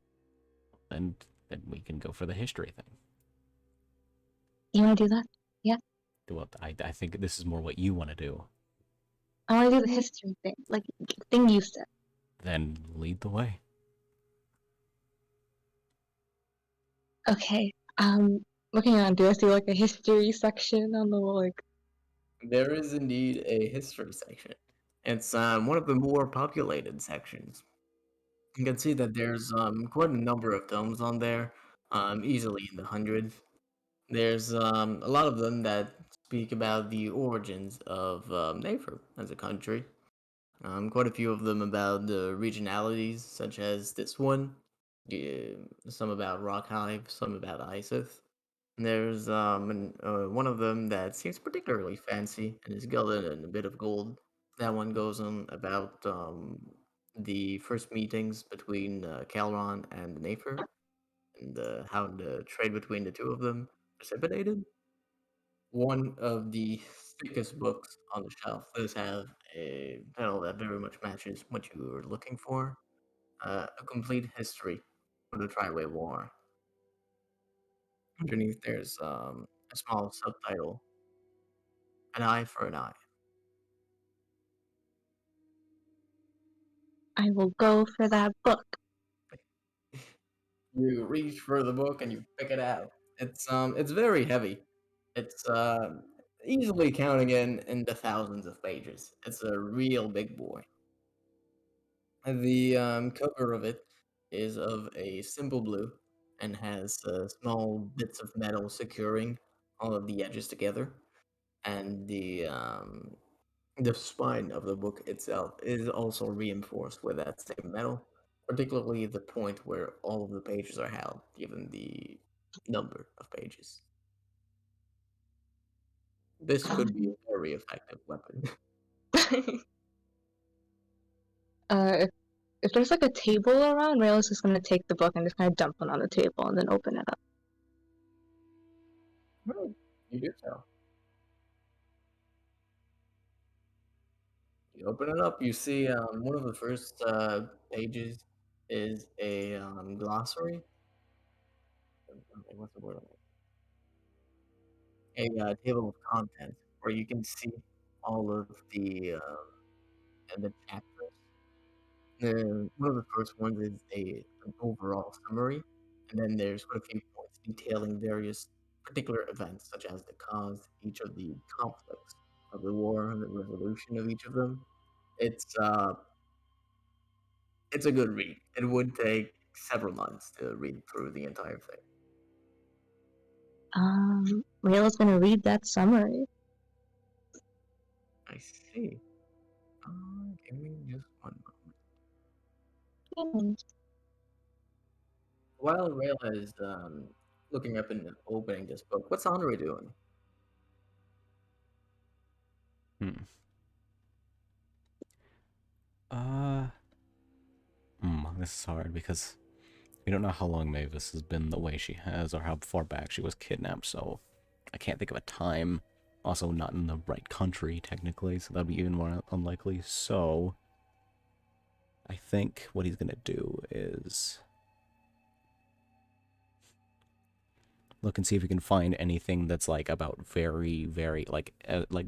And then we can go for the history thing. You want to do that? Yeah, Well, I think this is more what you want to do. I want to do the history thing, like the thing you said. Then lead the way. Okay. Looking on, do I see like a history section on the like? There is indeed a history section. It's one of the more populated sections. You can see that there's quite a number of tomes on there, easily in the hundreds. There's a lot of them that speak about the origins of Nafer as a country. Quite a few of them about the regionalities, such as this one. Yeah, some about Rockhive, some about Iseth. There's one of them that seems particularly fancy and is gilded in a bit of gold. That one goes on about the first meetings between Calron and Nafer and how the trade between the two of them. precipitated. One of the thickest books on the shelf does have a title that very much matches what you were looking for. A complete history of the Triway War. Underneath, there's a small subtitle: "An eye for an eye." I will go for that book. You reach for the book and you pick it out. It's very heavy. It's easily counting in the thousands of pages. It's a real big boy. The cover of it is of a simple blue and has small bits of metal securing all of the edges together, and the spine of the book itself is also reinforced with that same metal, particularly the point where all of the pages are held, given the number of pages. This could be a very effective weapon. If there's like a table around, Rail's just gonna take the book and just kind of dump it on the table and then open it up. Right, you do so. You open it up, you see one of the first pages is a glossary. What's the word? A table of contents where you can see all of the chapters. One of the first ones is an overall summary, and then there's quite a few points detailing various particular events, such as the cause, each of the conflicts of the war, and the resolution of each of them. It's uh, it's a good read. It would take several months to read through the entire thing. Rail's gonna read that summary. I see. Give me just one moment. Hmm. While Rayla is looking up and opening this book, what's Andre doing? Hmm. Uh, this is hard because we don't know how long Mavis has been the way she has or how far back she was kidnapped, so I can't think of a time. Also, not in the right country, technically, so that'd be even more unlikely. So, I think what he's gonna do is look and see if we can find anything that's like about very like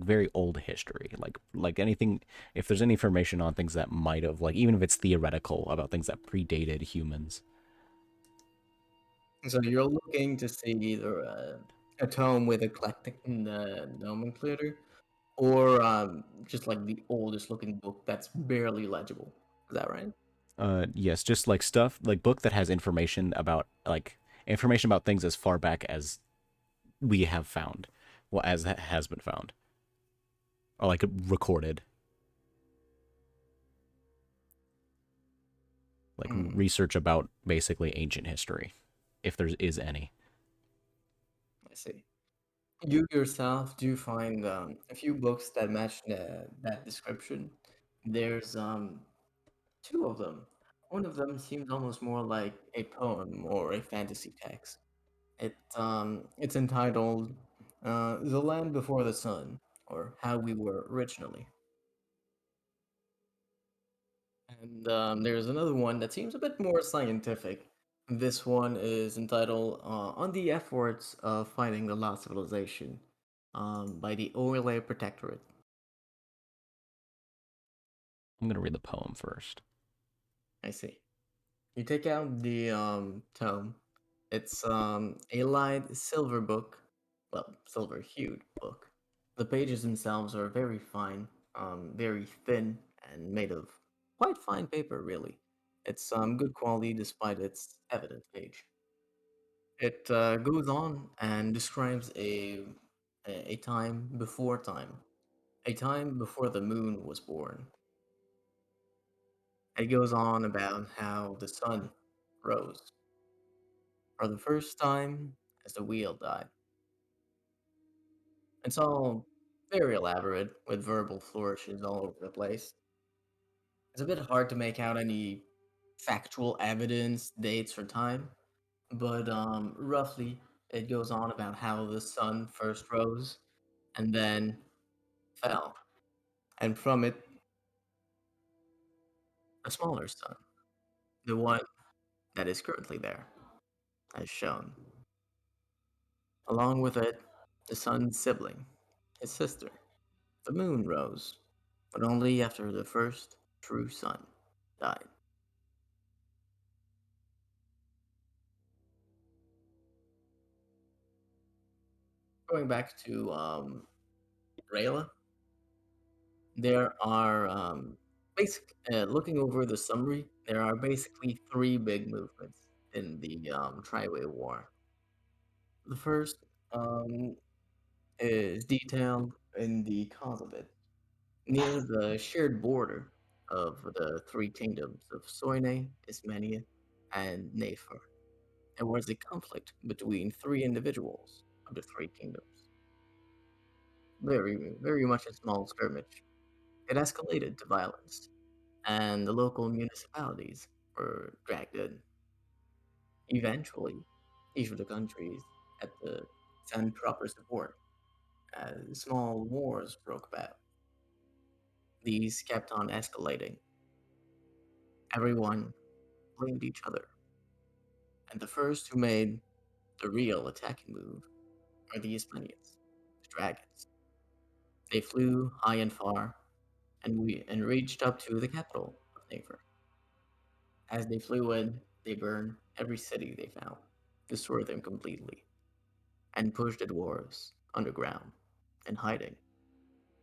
very old history, like anything. If there's any information on things that might have, like, even if it's theoretical, about things that predated humans. So you're looking to see either a tome with eclectic nomenclature, or just like the oldest looking book that's barely legible. Is that right? Yes, just like stuff like book that has information about things as far back as we have found, well, as has been found, or like recorded, like Hmm, research about basically ancient history, if there is any. I see. You yourself do find a few books that match that description. There's two of them. One of them seems almost more like a poem or a fantasy text. It's entitled "The Land Before the Sun," or "How We Were Originally." And there's another one that seems a bit more scientific. This one is entitled "On the Efforts of Finding the Lost Civilization," by the Orlais Protectorate. I'm gonna read the poem first. I see. You take out the tome. It's a light silver book, well, silver hued book. The pages themselves are very fine, very thin, and made of quite fine paper, really. It's good quality despite its evident age. It goes on and describes a time, a time before the moon was born. It goes on about how the sun rose for the first time as the wheel died. It's all very elaborate with verbal flourishes all over the place. It's a bit hard to make out any factual evidence, dates, or time, but roughly it goes on about how the sun first rose and then fell, and from it, a smaller sun, the one that is currently there, has shown. Along with it, the sun's sibling, his sister, the moon rose, but only after the first true sun died. Going back to Rayla, there are looking over the summary. There are basically three big movements in the Triway War. The first um, is detailed in the cause of it. Near the shared border of the three kingdoms of Soine, Ismenia, and Nefer, there was a conflict between three individuals of the three kingdoms. Very much a small skirmish. It escalated to violence, and the local municipalities were dragged in. Eventually, each of the countries had to send proper support as small wars broke about. These kept on escalating. Everyone blamed each other, and the first who made the real attacking move were the Ismenians, the dragons. They flew high and far, and reached up to the capital of Nefer. As they flew in, they burned every city they found, destroyed them completely, and pushed the dwarves underground and hiding.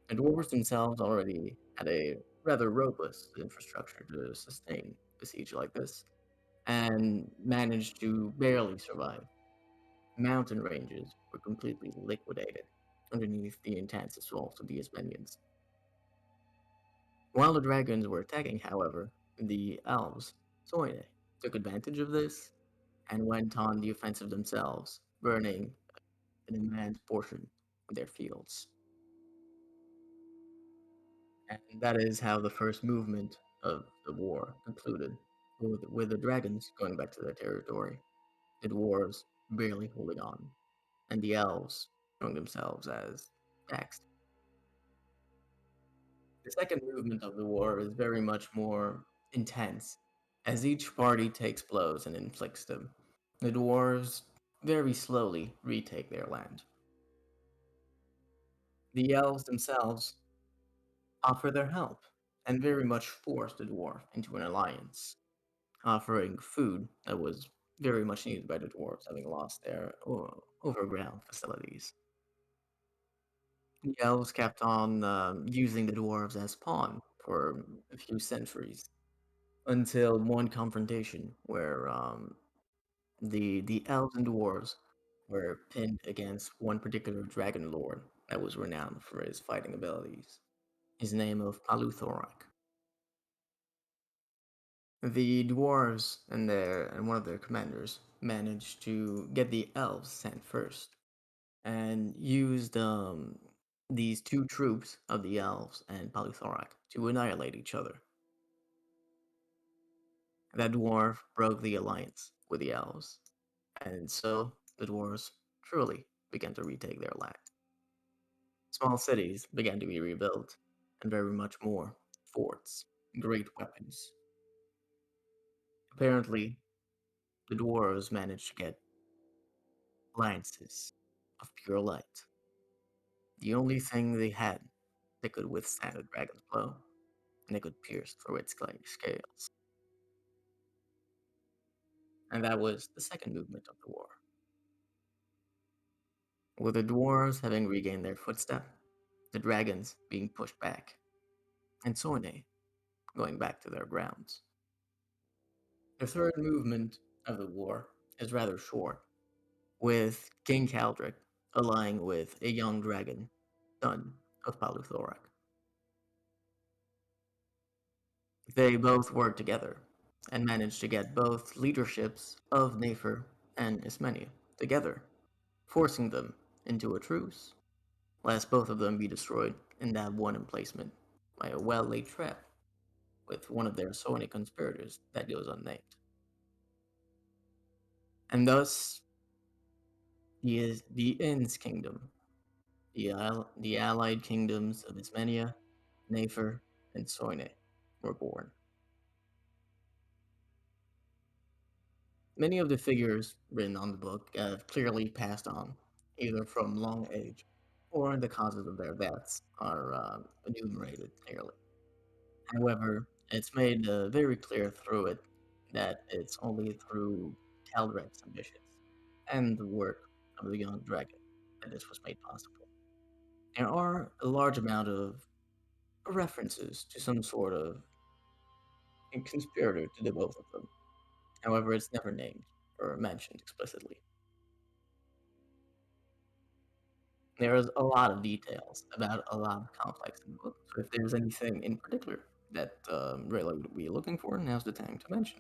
The dwarves themselves already had a rather robust infrastructure to sustain a siege like this, and managed to barely survive. Mountain ranges were completely liquidated underneath the intense assaults of the Ismenians. While the dragons were attacking, however, the elves, Soine, took advantage of this and went on the offensive themselves, burning an immense portion of their fields. And that is how the first movement of the war concluded, with the dragons going back to their territory, the dwarves barely holding on, and the elves showing themselves as taxed. The second movement of the war is very much more intense, as each party takes blows and inflicts them. The dwarves very slowly retake their land. The elves themselves offer their help and very much force the dwarf into an alliance, offering food that was very much needed by the dwarves, having lost their overground facilities. The elves kept on using the dwarves as pawn for a few centuries until one confrontation where the elves and dwarves were pinned against one particular dragon lord that was renowned for his fighting abilities. His name of Paluthorak. The dwarves and one of their commanders managed to get the elves sent first, and used these two troops of the elves and Paluthorak to annihilate each other. That dwarf broke the alliance with the elves, and so the dwarves truly began to retake their land. Small cities began to be rebuilt, and very much more forts, great weapons. Apparently, the dwarves managed to get lances of pure light, the only thing they had that could withstand a dragon's blow, and they could pierce through its scales. And that was the second movement of the war. With the dwarves having regained their footstep, the dragons being pushed back, and Soine going back to their grounds. The third movement of the war is rather short, with King Caldric allying with a young dragon, son of Paluthorak. They both worked together and managed to get both leaderships of Nefer and Ismenia together, forcing them into a truce, lest both of them be destroyed in that one emplacement by a well-laid trap with one of their Sony conspirators that goes unnamed. And thus, the Inns Kingdom, the allied kingdoms of Ismenia, Nefer, and Soine were born. Many of the figures written on the book have clearly passed on, either from long age or the causes of their deaths are enumerated clearly. However, it's made very clear through it that it's only through Caldrec's ambitions and the work of the young dragon that this was made possible. There are a large amount of references to some sort of conspirator to the both of them. However, it's never named or mentioned explicitly. There's a lot of details about a lot of complex in the book. So if there's anything in particular that Rayla would be looking for, now's the time to mention.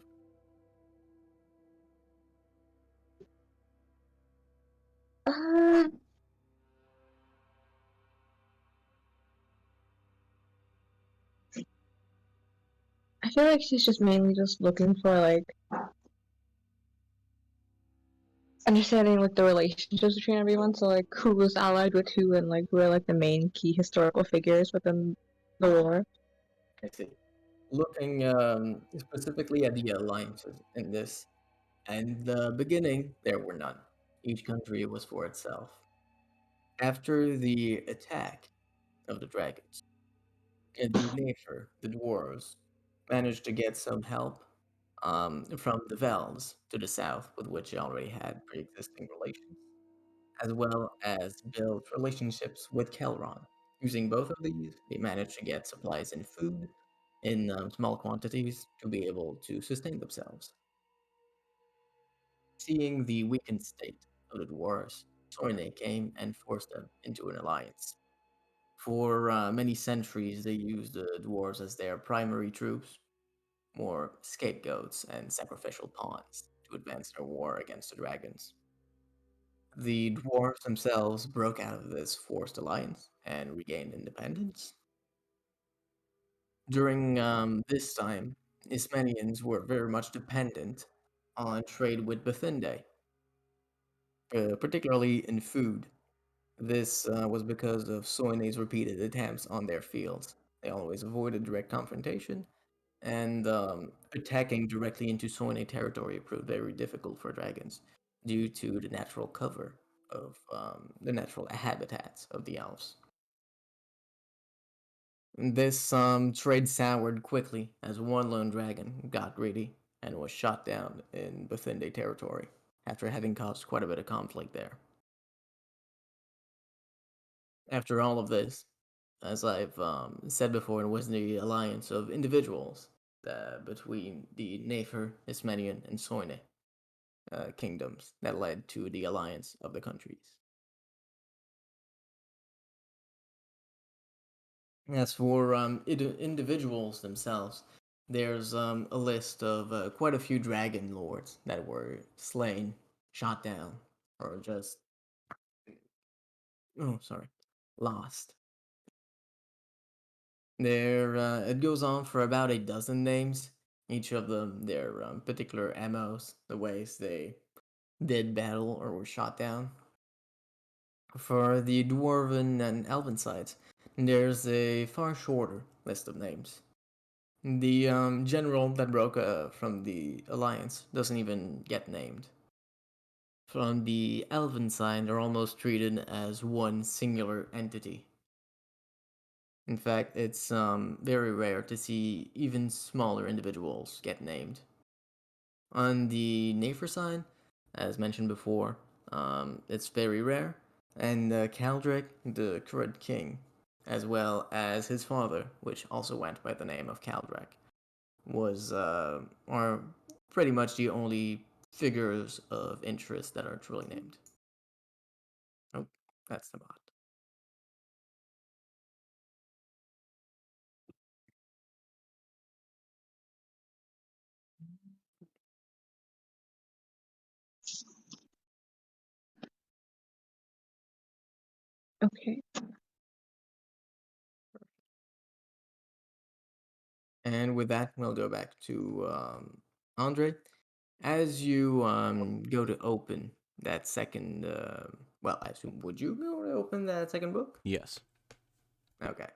Uh, I feel like she's just mainly just looking for like understanding like the relationships between everyone. So like who was allied with who and like who are like the main key historical figures within the war. I see. Looking specifically at the alliances in this, and the beginning, there were none. Each country was for itself. After the attack of the dragons, the Nefer, the dwarves, managed to get some help from the Velds to the south, with which they already had pre-existing relations, as well as build relationships with Kelron. Using both of these, they managed to get supplies and food in small quantities to be able to sustain themselves. Seeing the weakened state of the dwarves, Sorne came and forced them into an alliance. For many centuries, they used the dwarves as their primary troops, more scapegoats and sacrificial pawns to advance their war against the dragons. The dwarves themselves broke out of this forced alliance and regained independence. During this time, Ismenians were very much dependent on trade with Bethinde, particularly in food. This was because of Soine's repeated attempts on their fields. They always avoided direct confrontation, and attacking directly into Soine territory proved very difficult for dragons due to the natural cover of the natural habitats of the elves. This trade soured quickly as one lone dragon got greedy and was shot down in Bethinde territory after having caused quite a bit of conflict there. After all of this, as I've said before, it was the alliance of individuals between the Nefer, Ismenian, and Soine kingdoms that led to the alliance of the countries. As for individuals themselves, there's a list of quite a few dragon lords that were slain, shot down, or just, oh, sorry, lost. There, it goes on for about a dozen names, each of them their particular MOs, the ways they did battle or were shot down. For the dwarven and elven sides, there's a far shorter list of names. The general that broke from the alliance doesn't even get named. From the elven side, they're almost treated as one singular entity. In fact, it's very rare to see even smaller individuals get named. On the Nafer side, as mentioned before, it's very rare, and Caldric, the current king, as well as his father, which also went by the name of Caldric, was are pretty much the only figures of interest that are truly named. Oh, that's the bot. Okay. And with that, we'll go back to Andre. As you go to open that second. Well, I assume, would you go to open that second book? Yes. Okay.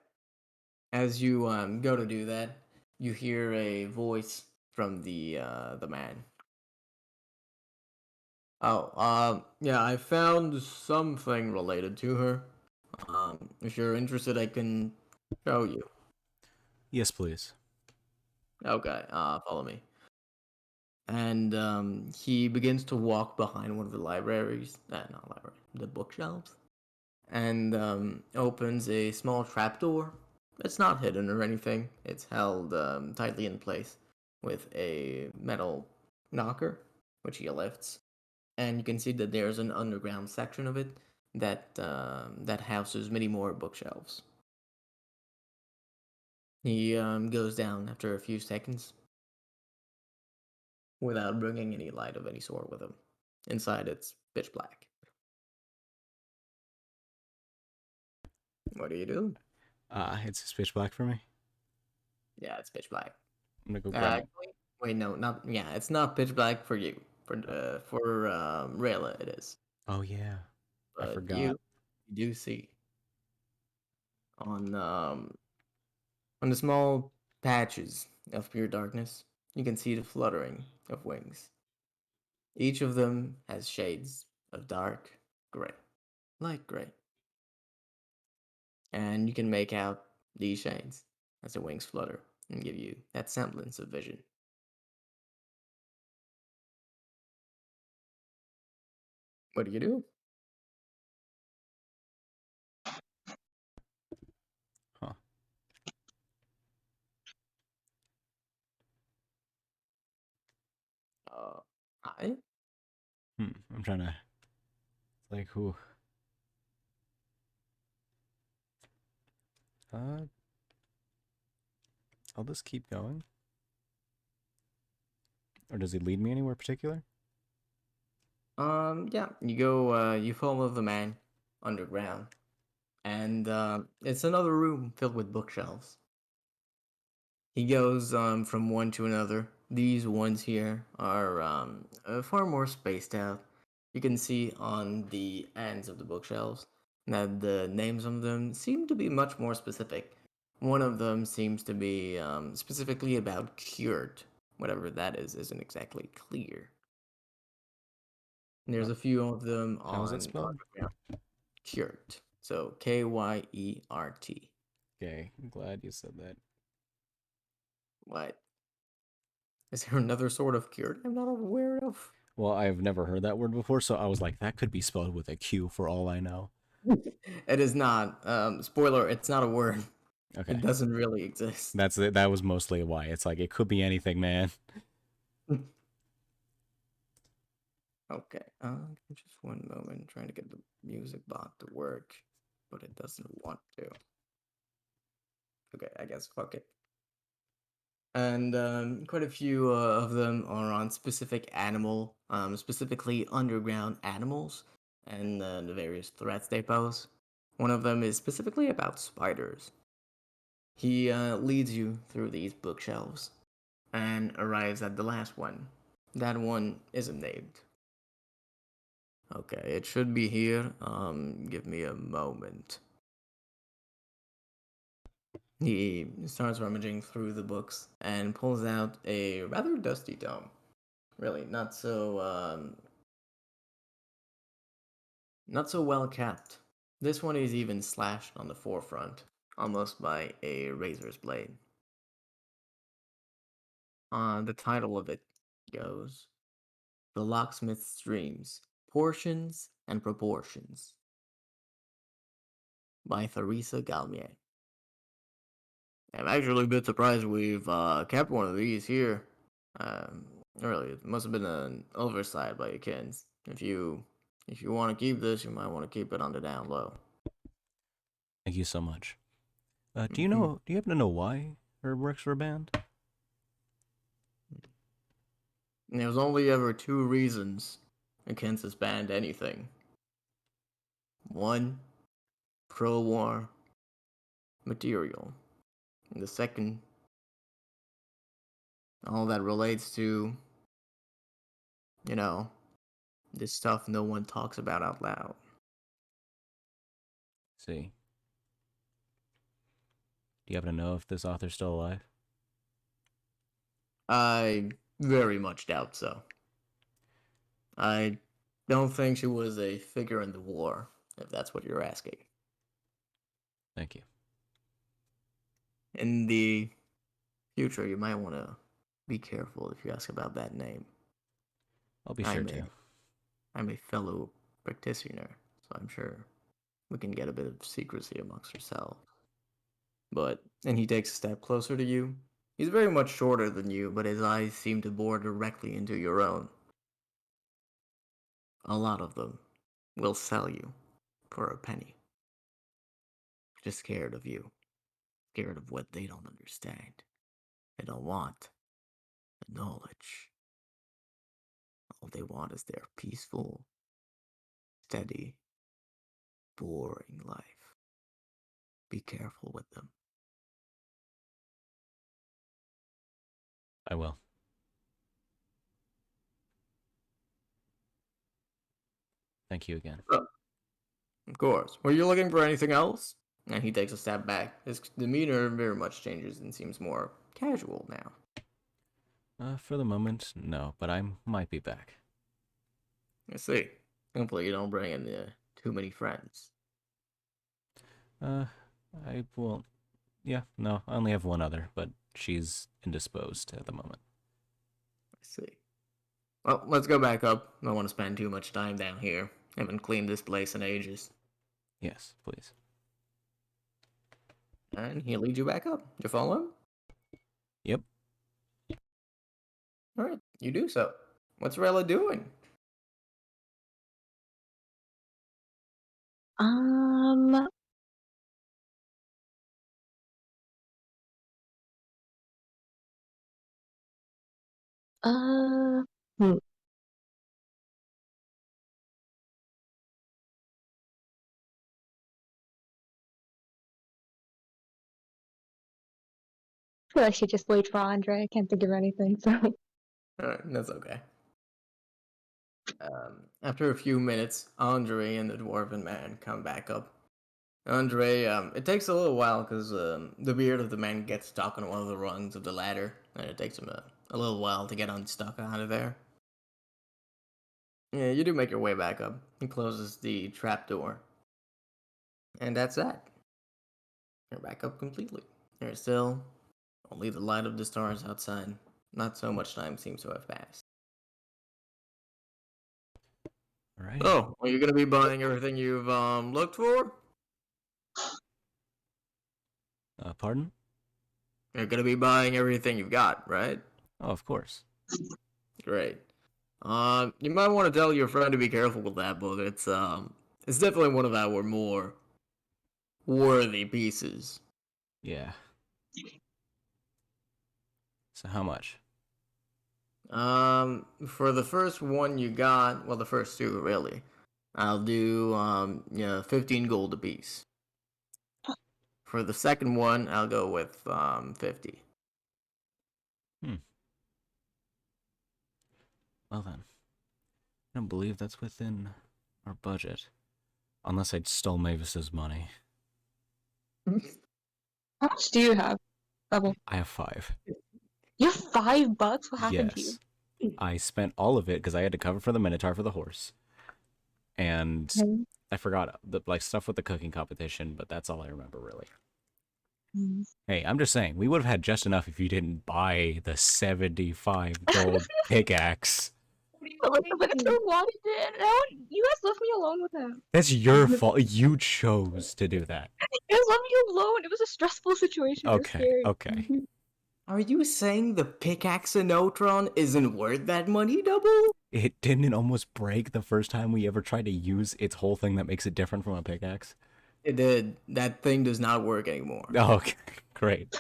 As you go to do that, you hear a voice from the man. Oh, yeah, I found something related to her. If you're interested, I can show you. Yes, please. Okay, follow me. And he begins to walk behind one of the libraries, not library, the bookshelves, and opens a small trapdoor. It's not hidden or anything. It's held tightly in place with a metal knocker, which he lifts, and you can see that there's an underground section of it that houses many more bookshelves. He goes down after a few seconds without bringing any light of any sort with him. Inside, it's pitch black. What do you do? It's just pitch black for me. Yeah, it's pitch black. I'm gonna go grab. Wait, no, not yeah. It's not pitch black for you. For Rayla, it is. Oh yeah, I But forgot. you do see on the small patches of pure darkness, you can see the fluttering of wings. Each of them has shades of dark gray, light gray, and you can make out these shades as the wings flutter and give you that semblance of vision. What do you do? Huh. Hi. I'm trying to. It's like who? Uh, I'll just keep going. Or does he lead me anywhere particular? Yeah, you go, you follow the man underground, and it's another room filled with bookshelves. He goes from one to another. These ones here are far more spaced out. You can see on the ends of the bookshelves that the names of them seem to be much more specific. One of them seems to be specifically about cured. Whatever that is isn't exactly clear. There's a few of them How's that on spelled? underground. Kyrt. So Kyert. Okay, I'm glad you said that. What? Is there another sort of Kyrt I'm not aware of? Well, I've never heard that word before, so I was like, that could be spelled with a Q for all I know. It is not. Spoiler, it's not a word. Okay, It doesn't really exist. that's it. That was mostly why. It's like it could be anything, man. Okay, just one moment. Trying to get the music bot to work, but it doesn't want to. Okay, I guess fuck it. And quite a few of them are on specific animal, specifically underground animals, and the various threats they pose. One of them is specifically about spiders. He leads you through these bookshelves and arrives at the last one. That one isn't named. Okay, it should be here. Give me a moment. He starts rummaging through the books and pulls out a rather dusty tome. Really, not so well kept. This one is even slashed on the forefront, almost by a razor's blade. The title of it goes The Locksmith's Dreams, Portions and Proportions by Theresa Galmier. I'm actually a bit surprised we've kept one of these here. Um, really, it must have been an oversight by your kids. If you want to keep this, you might want to keep it on the down low. Thank you so much. Do Mhm. you happen to know why her works for a band? There's only ever two reasons against this band anything. One, pro-war material. And the second, all that relates to, you know, This stuff no one talks about out loud. See. Do you happen to know if this author's still alive? I very much doubt so. I don't think she was a figure in the war, if that's what you're asking. Thank you. In the future, you might want to be careful if you ask about that name. I'll be sure to. I'm a fellow practitioner, so I'm sure we can get a bit of secrecy amongst ourselves. And he takes a step closer to you. He's very much shorter than you, but his eyes seem to bore directly into your own. A lot of them will sell you for a penny. Just scared of you. Scared of what they don't understand. They don't want the knowledge. All they want is their peaceful, steady, boring life. Be careful with them. I will. Thank you again. Of course. Were you looking for anything else? And he takes a step back. His demeanor very much changes and seems more casual now. For the moment, no, but I might be back. I see. Hopefully you don't bring in too many friends. I will. Yeah, no, I only have one other, but she's indisposed at the moment. I see. Well, let's go back up. I don't want to spend too much time down here. Haven't cleaned this place in ages. Yes, please. And he'll lead you back up. You follow him? Yep. Alright, you do so. What's Rella doing? Hmm. I feel like she just wait for Andre. I can't think of anything, so. Alright, that's okay. After a few minutes, Andre and the dwarven man come back up. Andre, it takes a little while because the beard of the man gets stuck on one of the rungs of the ladder, and it takes him a little while to get unstuck out of there. Yeah, you do make your way back up. He closes the trapdoor. And that's that. You're back up completely. There's still only the light of the stars outside. Not so much time seems to have passed. Alright. Oh, are you gonna be buying everything you've looked for? Pardon? You're gonna be buying everything you've got, right? Oh, of course. Great. You might want to tell your friend to be careful with that book. It's definitely one of our more worthy pieces. Yeah. So how much? For the first one you got, well, the first two really, I'll do 15 gold apiece. For the second one, I'll go with 50. Well then, I don't believe that's within our budget, unless I stole Mavis's money. How much do you have, Rebel? I have 5. You have $5? What happened to you? Yes. I spent all of it because I had to cover for the Minotaur for the horse. And I forgot the stuff with the cooking competition, but that's all I remember really. Hey, I'm just saying, we would have had just enough if you didn't buy the 75 gold pickaxe. But Minotaur wanted it. No, you guys left me alone with him. That's your fault. You chose to do that. You guys left me alone. It was a stressful situation. Okay, okay. Are you saying the pickaxe Inotron isn't worth that money, Double? It didn't almost break the first time we ever tried to use its whole thing that makes it different from a pickaxe? It did. That thing does not work anymore. Oh, okay, great.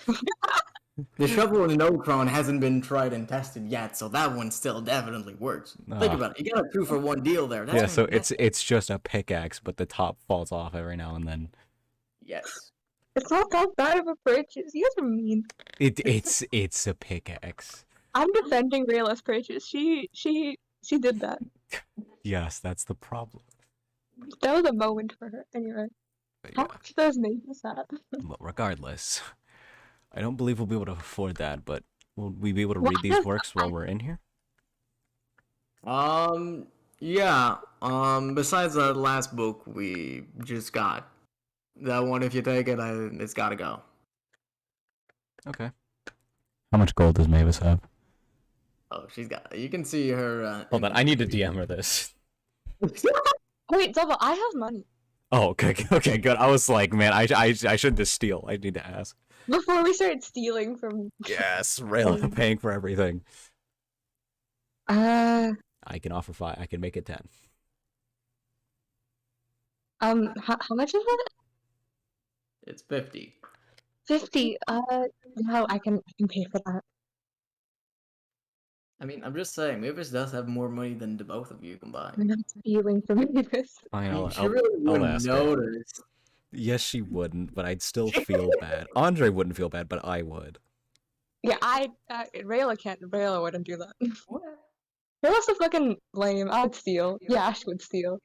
The shovel Inotron hasn't been tried and tested yet, so that one still definitely works. Think about it. You got a 2-for-1 deal there. Yeah, so it's just a pickaxe, but the top falls off every now and then. Yes. It's not that bad of a purchase. You guys are mean. It's a pickaxe. I'm defending Rayla's purchase. She She did that. Yes, that's the problem. That was a moment for her. Anyway, But how yeah, much does Mavis have? but regardless, I don't believe we'll be able to afford that, but will we be able to read these works while we're in here? Yeah. Besides the last book we just got, that one, if you take it, it's gotta go. Okay. How much gold does Mavis have? Oh, she's got. You can see her. Hold on, I need to DM her this. Wait, Double, I have money. Oh, okay, okay, good. I was like, man, I shouldn't just steal. I need to ask. Before we start stealing from... Yes, Rayla paying for everything. Uh, I can offer 5. I can make it 10. how much is it? It's 50. 50. No, I can pay for that. I mean, I'm just saying, Mavis does have more money than the both of you I'm combined. not stealing from Mavis. Fine, I'll, She I'll, really I'll wouldn't ask her. notice. Yes, she wouldn't, but I'd still feel bad. Andre wouldn't feel bad, but I would. Yeah, Rayla can't. Rayla wouldn't do that. Rayla's so fucking lame. I'd steal. Yash would steal.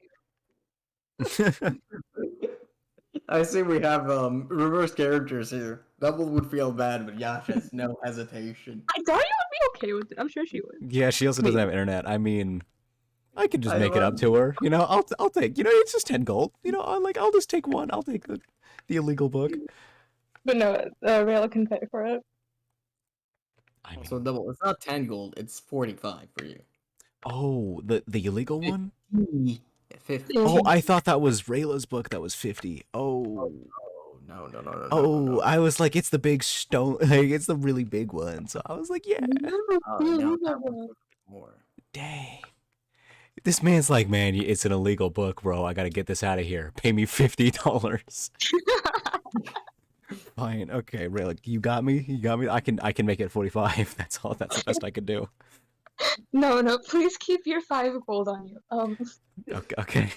I see we have reverse characters here. Double would feel bad, but Yash has no hesitation. Daria would be okay with it. I'm sure she would. Yeah, she also doesn't have internet. I mean, I could just I make it up love- to her. You know, I'll take. You know, it's just 10 gold. You know, I'll just take one. I'll take the illegal book. But no, Rayla can pay for it. I mean, So double, it's not 10 gold, it's 45 for you. oh, the illegal one. 50. Oh, I thought that was Rayla's book. That was 50. Oh. No. Oh, I was like, it's the big stone, like, it's the really big one. So I was like, yeah, Oh, no, that one's more. dang. This man's like, man, it's an illegal book, bro. I gotta get this out of here. Pay me $50. Fine, okay, Rayla, you got me. You got me. I can make it 45. That's all. That's the best I could do. No, please keep your 5 gold on you. Okay.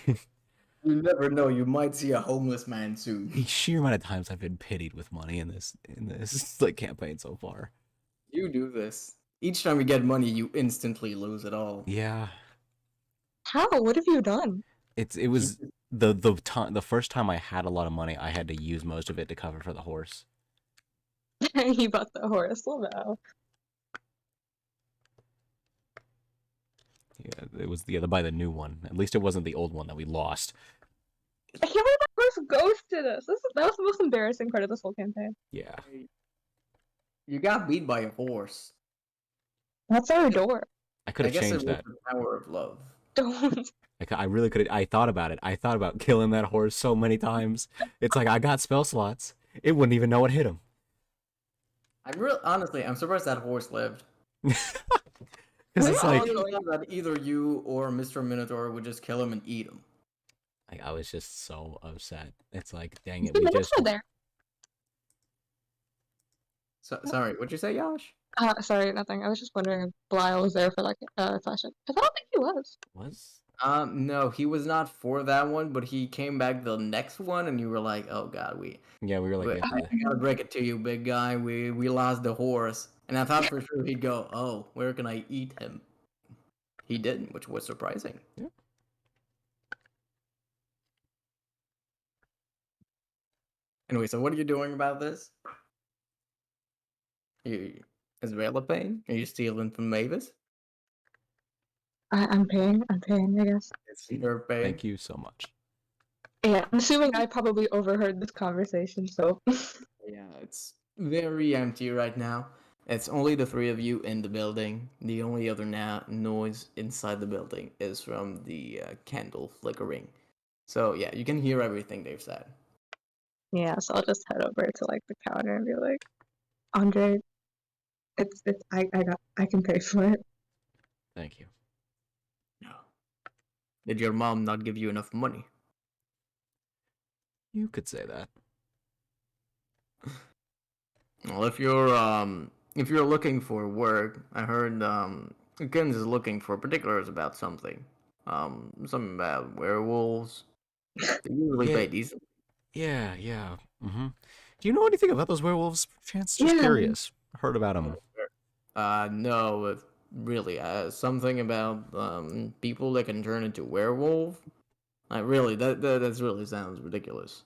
You never know, you might see a homeless man soon. The sheer amount of times I've been pitied with money in this like campaign so far. You do this. Each time you get money, you instantly lose it all. Yeah. How? What have you done? It was the first time I had a lot of money, I had to use most of it to cover for the horse. He bought the horse. No. Yeah, it was the other by the new one. At least it wasn't the old one that we lost. I can't believe that horse ghosted us. That was the most embarrassing part of this whole campaign. Yeah. You got beat by a horse. That's our door. I could I have guess it changed was that. the power of love. Don't. I really could have. I thought about it. I thought about killing that horse so many times. It's like I got spell slots. It wouldn't even know what hit him. Honestly, I'm surprised that horse lived. Because it's We're all like going- that either you or Mr. Minotaur would just kill him and eat him. I was just so upset. It's like, dang Is it, the we just. minister there? So, sorry, what'd you say, Yash? Sorry, nothing. I was just wondering if Belial was there for like a session. I don't think he was. Was? No, he was not for that one, but he came back the next one, and you were like, "Oh God, Yeah, we were like, I gotta break it to you, big guy. We lost the horse." And I thought for sure he'd go, "Oh, where can I eat him?" He didn't, which was surprising. Yeah. Anyway, so what are you doing about this? Is Rayla paying? Are you stealing from Mavis? I'm paying, I guess. It's her paying. thank you so much. Yeah, I'm assuming I probably overheard this conversation, so. Yeah, it's very empty right now. It's only the three of you in the building. The only other noise inside the building is from the candle flickering. So yeah, you can hear everything they've said. Yeah, so I'll just head over to like the counter and be like, Andre, I can pay for it. Thank you. No. Did your mom not give you enough money? You could say that. Well, if you're looking for work, I heard Kins is looking for particulars about something. Something about werewolves. They usually Yeah. pay decent. Yeah. Mm-hmm. Do you know anything about those werewolves? Chance, just Yeah. curious. Heard about them. No, really, something about people that can turn into werewolf. Really, that really sounds ridiculous.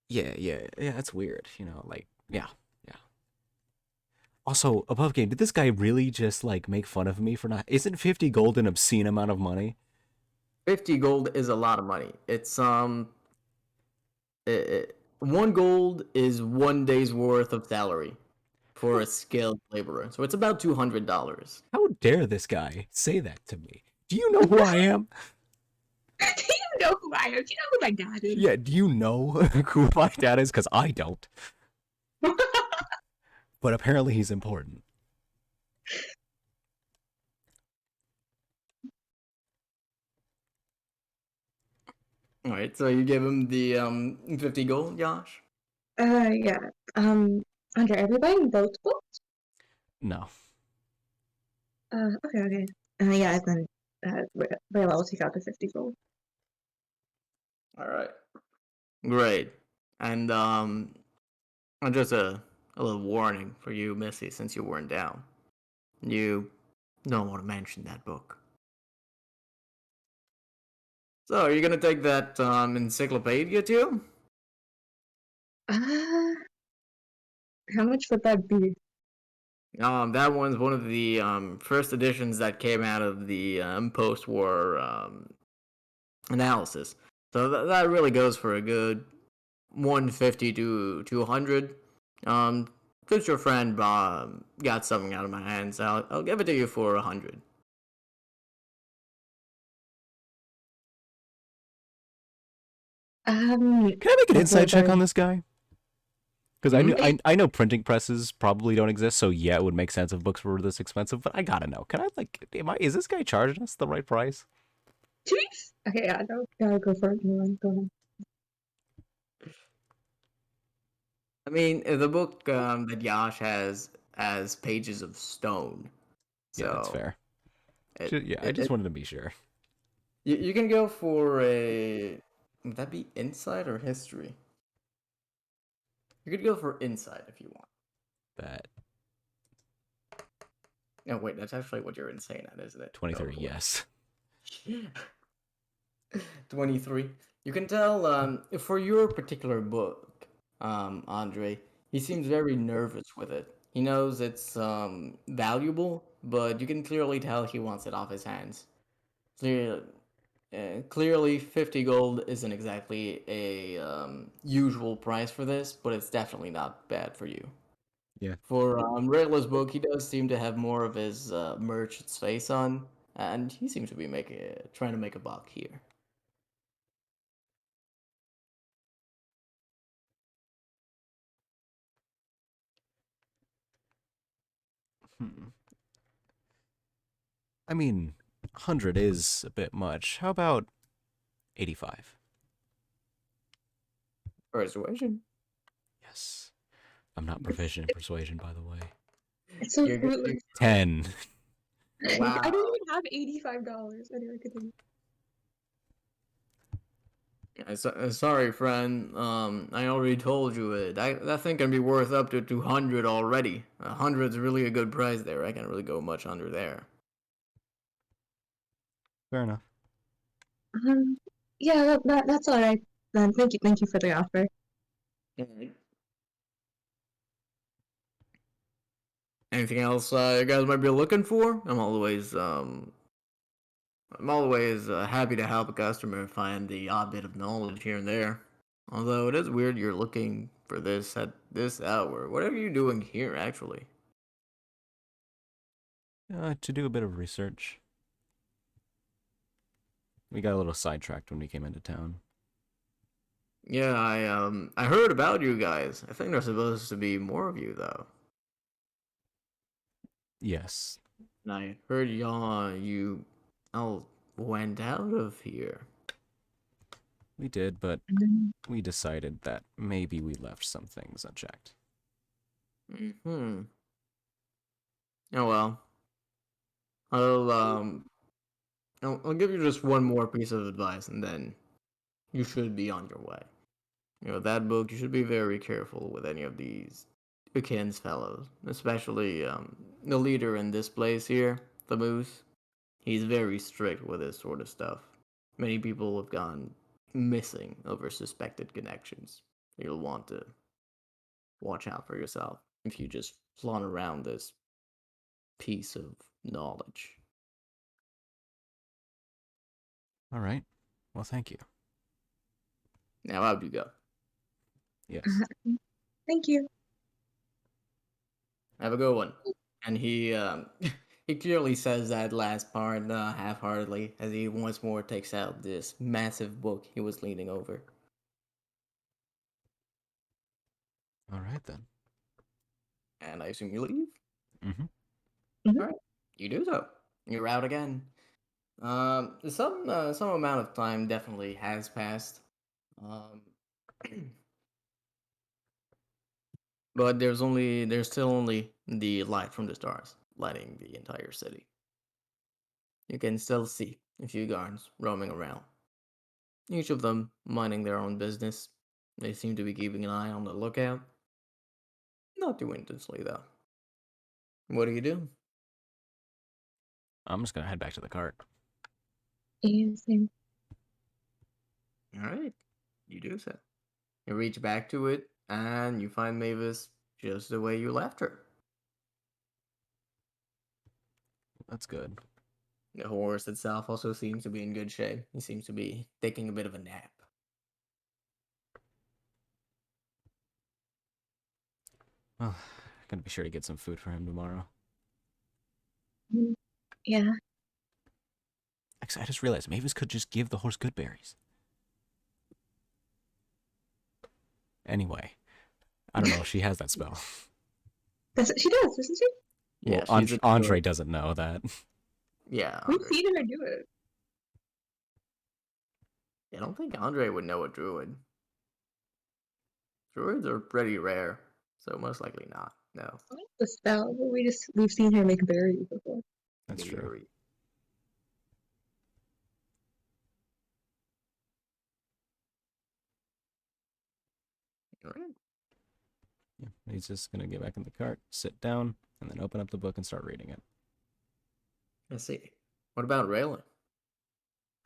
Yeah, that's weird. You know, like, yeah. Also, above game, did this guy really just like make fun of me for not? Isn't 50 gold an obscene amount of money? 50 gold is a lot of money. It's 1 gold is 1 day's worth of salary for a skilled laborer. So it's about $200. How dare this guy say that to me? Do you know who I am? Do you know who I am? Do you know who my dad is? Yeah, do you know who my dad is? Because I don't. But apparently he's important. All right, so you give him the 50 gold, Josh? Yeah. Andre, are we buying both books? No. Okay. Yeah, then Rayla will take out the 50 gold. All right. Great. And just a little warning for you, Missy, since you weren't down. You don't want to mention that book. So, are you gonna take that encyclopedia too? How much would that be? That one's one of the first editions that came out of the post-war analysis. So that really goes for a good 150 to 200. Since your friend got something out of my hands, I'll give it to you for 100. Can I make an insight check on this guy? Because I know printing presses probably don't exist, so yeah, it would make sense if books were this expensive. But I gotta know. Can I is this guy charging us the right price? Okay, yeah, no, go for it. Go ahead. I mean, the book that Yash has pages of stone. So Yeah, that's fair. I just wanted to be sure. You can go for a. Would that be insight or history? You could go for insight if you want. That. No, wait, that's actually what you're insane at, isn't it? 23, yes. 23. You can tell for your particular book, Andre, he seems very nervous with it. He knows it's valuable, but you can clearly tell he wants it off his hands. Clearly 50 gold isn't exactly a usual price for this, but it's definitely not bad for you. Yeah. For Rayla's book, he does seem to have more of his merchant's face on, and he seems to be trying to make a buck here. I mean, 100 is a bit much. How about 85? Persuasion? Yes. I'm not proficient in persuasion, by the way. It's so You're good. foolish. 10. Wow. I don't even have $85. Anyway, continue. Sorry, friend. I already told you it. That thing can be worth up to 200 already. 100's really a good price there. I can't really go much under there. Fair enough. Yeah, that's all right. Then thank you for the offer. Alright. Anything else you guys might be looking for? I'm always happy to help a customer find the odd bit of knowledge here and there. Although it is weird you're looking for this at this hour. What are you doing here, actually? To do a bit of research. We got a little sidetracked when we came into town. Yeah, I heard about you guys. I think there's supposed to be more of you, though. Yes. And I heard you all went out of here. We did, but we decided that maybe we left some things unchecked. Oh well. I'll give you just one more piece of advice, and then you should be on your way. You know, that book, you should be very careful with any of these Kinsfellows, especially the leader in this place here, the Moose. He's very strict with this sort of stuff. Many people have gone missing over suspected connections. You'll want to watch out for yourself if you just flaunt around this piece of knowledge. All right. Well, thank you. Now out you go. Yes. Thank you. Have a good one. And he he clearly says that last part half-heartedly as he once more takes out this massive book he was leaning over. All right then. And I assume you leave. Mm-hmm. All right, you do so. You're out again. Some amount of time definitely has passed. Um, but there's still only the light from the stars lighting the entire city. You can still see a few guards roaming around, each of them minding their own business. They seem to be keeping an eye on the lookout. Not too intensely, though. What do you do? I'm just gonna head back to the cart. Yeah, same. Alright, you do so. You reach back to it, and you find Mavis just the way you left her. That's good. The horse itself also seems to be in good shape. He seems to be taking a bit of a nap. Well, gonna be sure to get some food for him tomorrow. Yeah. Actually, I just realized Mavis could just give the horse good berries. Anyway, I don't know if she has that spell. She does, doesn't she? Yeah, Well, she's a Andre druid. doesn't know that. Yeah, We've Andre. seen her do it. I don't think Andre would know a druid. Druids are pretty rare, so most likely not. No. Not the spell, but we've seen her make berries before. That's true. Very. Alright. Yeah, he's just gonna get back in the cart, sit down, and then open up the book and start reading it. Let's see. What about Raylan?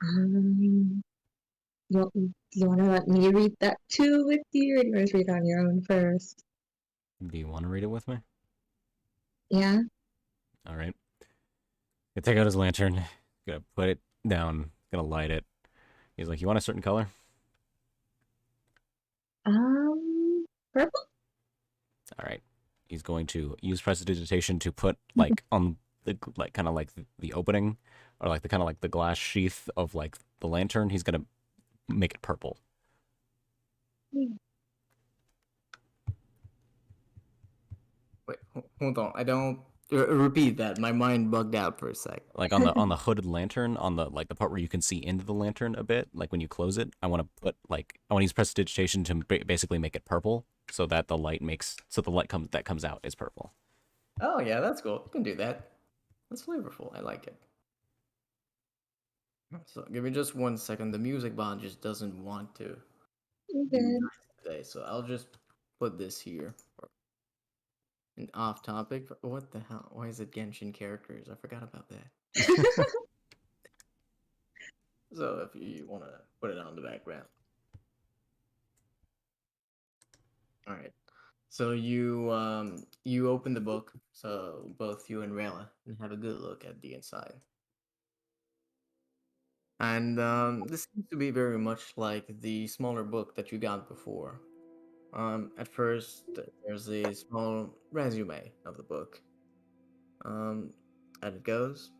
Do you want to let me read that too with you, or do you want to read on your own first? Do you want to read it with me? Yeah. All right. Gonna take out his lantern. Gonna put it down. Gonna light it. He's like, "You want a certain color?" Purple? All right. He's going to use prestidigitation to put like on the like kind of like the opening or like the kind of like the glass sheath of like the lantern. He's gonna make it purple. Wait, hold on. I don't repeat that. My mind bugged out for a sec. Like on the hooded lantern, on the like the part where you can see into the lantern a bit, like when you close it, I want to put like I want to use prestidigitation to basically make it purple, so that the light comes out is purple. Oh yeah, that's cool. You can do that. That's flavorful. I like it. So give me just 1 second. The music bot just doesn't want to You're do good. that today, so I'll just put this here. An off topic. What the hell? Why is it Genshin characters? I forgot about that. So if you want to put it on the background. All right. So you open the book, so both you and Rayla can have a good look at the inside. And this seems to be very much like the smaller book that you got before. At first, there's a small resume of the book. And it goes.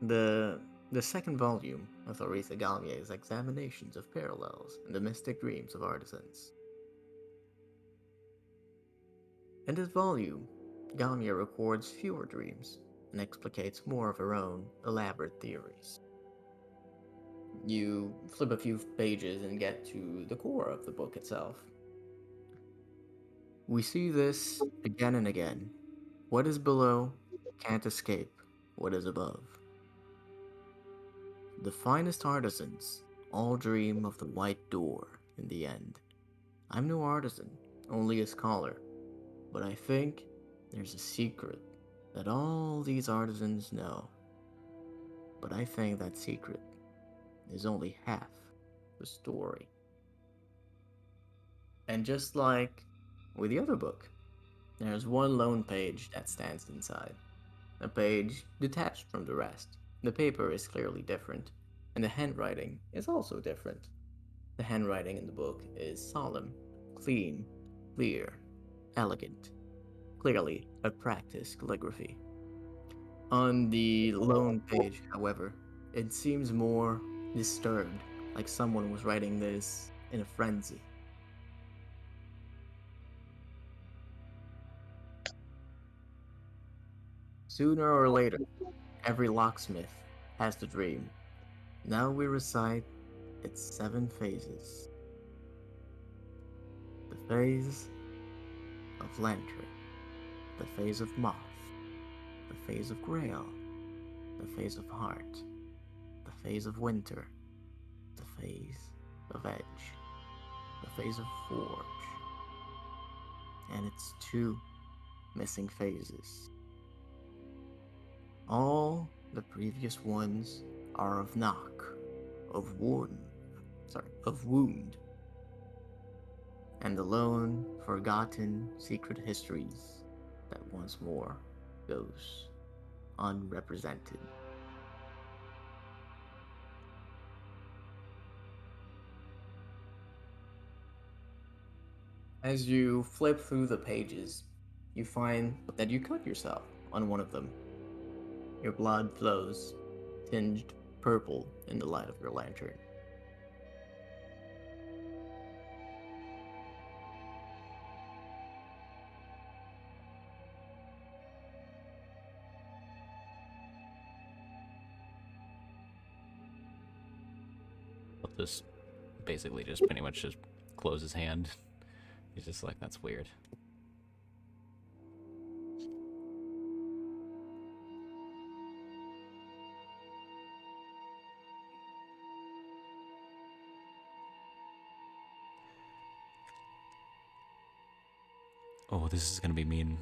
The second volume of Aretha Galmier's examinations of parallels in the mystic dreams of artisans. In this volume, Galmier records fewer dreams and explicates more of her own elaborate theories. You flip a few pages and get to the core of the book itself. We see this again and again. What is below can't escape what is above. The finest artisans all dream of the white door in the end. I'm no artisan, only a scholar, but I think there's a secret that all these artisans know. But I think that secret is only half the story. And just like with the other book, there's one lone page that stands inside. A page detached from the rest. The paper is clearly different, and the handwriting is also different. The handwriting in the book is solemn, clean, clear, elegant, clearly a practiced calligraphy. On the lone page, however, it seems more disturbed, like someone was writing this in a frenzy. Sooner or later, every locksmith has the dream. Now we recite its 7 phases. The phase of lantern, the phase of moth, the phase of grail, the phase of heart, the phase of winter, the phase of edge, the phase of forge, and its 2 missing phases. All the previous ones are of knock, of wound, and the lone, forgotten secret histories that once more goes unrepresented. As you flip through the pages, you find that you cut yourself on one of them. Your blood flows, tinged purple in the light of your lantern. I'll just basically just pretty much just close his hand. He's just like, that's weird. Oh, this is gonna be mean.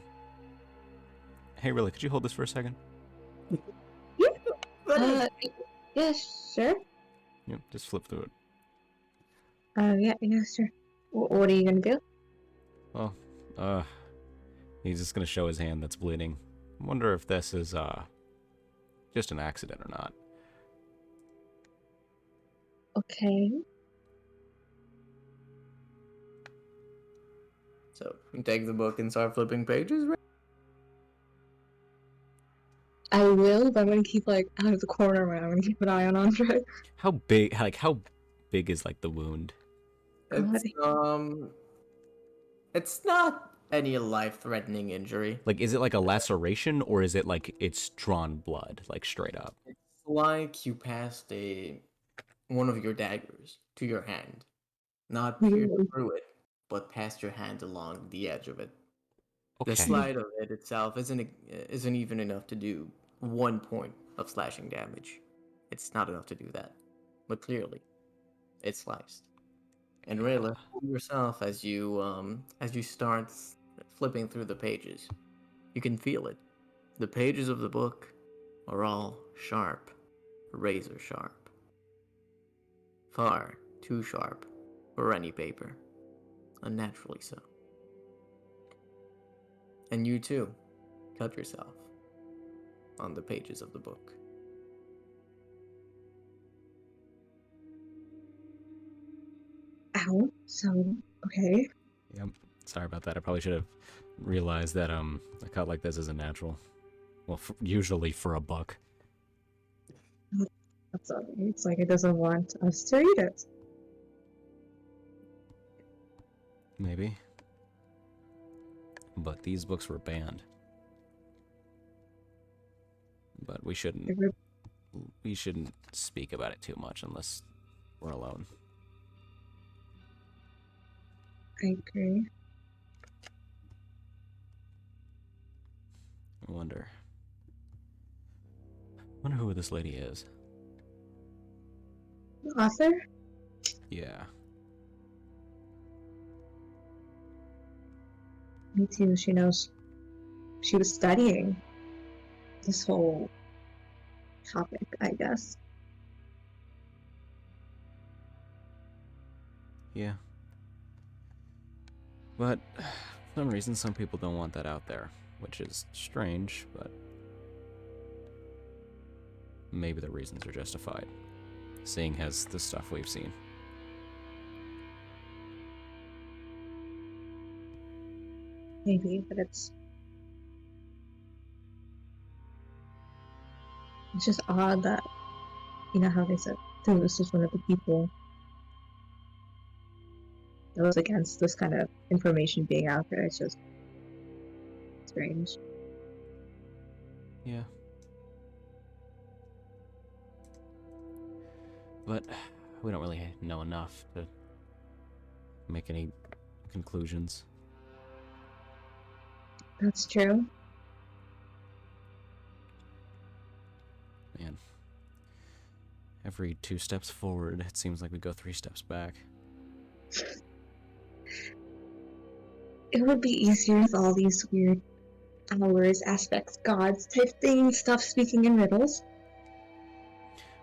Hey, really, could you hold this for a second? Yeah, sure. Yeah, just flip through it. Yeah, sure. What are you gonna do? Well, he's just gonna show his hand that's bleeding. I wonder if this is, just an accident or not. Okay. So, you take the book and start flipping pages, right? I will, but I'm gonna keep like out of the corner of my eye. I'm gonna keep an eye on Andre. How big is like the wound? It's not any life-threatening injury. Like, is it like a laceration, or is it like it's drawn blood, like straight up? It's like you passed one of your daggers to your hand. Not pierced through it, but passed your hand along the edge of it. Okay. The slide of it itself isn't even enough to do 1 point of slashing damage. It's not enough to do that. But clearly, it's sliced. And Rayla, yourself, as you start flipping through the pages, you can feel it. The pages of the book are all sharp, razor sharp. Far too sharp for any paper, unnaturally so. And you too cut yourself on the pages of the book. Ow. So, okay. Yep. Sorry about that. I probably should have realized that a cut like this isn't natural. Well, usually for a buck. That's okay. It's like it doesn't want us to eat it. Maybe. But these books were banned. But we shouldn't speak about it too much unless we're alone. I agree. I wonder who this lady is. Author? Yeah. me too. She knows. She was studying this whole topic, I guess. Yeah. But for some reason, some people don't want that out there, which is strange, but maybe the reasons are justified, seeing as the stuff we've seen. Maybe, but it's just odd that, you know how they said this was one of the people that was against this kind of information being out there. It's just strange. Yeah. But we don't really know enough to make any conclusions. That's true. Man. Every 2 steps forward, it seems like we go 3 steps back. It would be easier with all these weird hours, aspects, gods type thing, stuff speaking in riddles.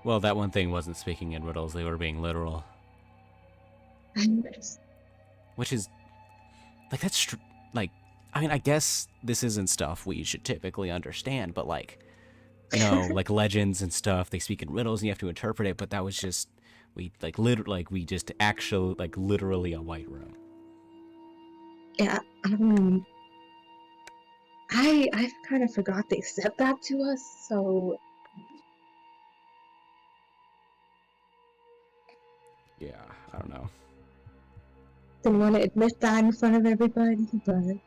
Well, that one thing wasn't speaking in riddles, they were being literal. Which is, like, that's, like, I mean, I guess this isn't stuff we should typically understand, but, like, you know, like legends and stuff, they speak in riddles and you have to interpret it, but that was just, we, like, we just actually, like, literally a white room. Yeah, I kind of forgot they said that to us, so... Yeah, I don't know. Didn't want to admit that in front of everybody, but...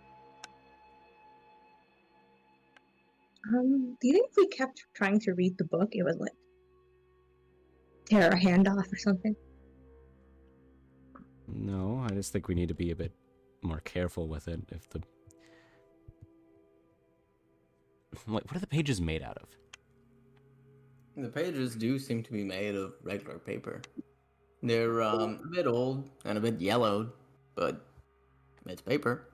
do you think if we kept trying to read the book, it would, like, tear our hand off or something? No, I just think we need to be a bit more careful with it. If the... What are the pages made out of? The pages do seem to be made of regular paper. They're a bit old and a bit yellowed, but it's paper.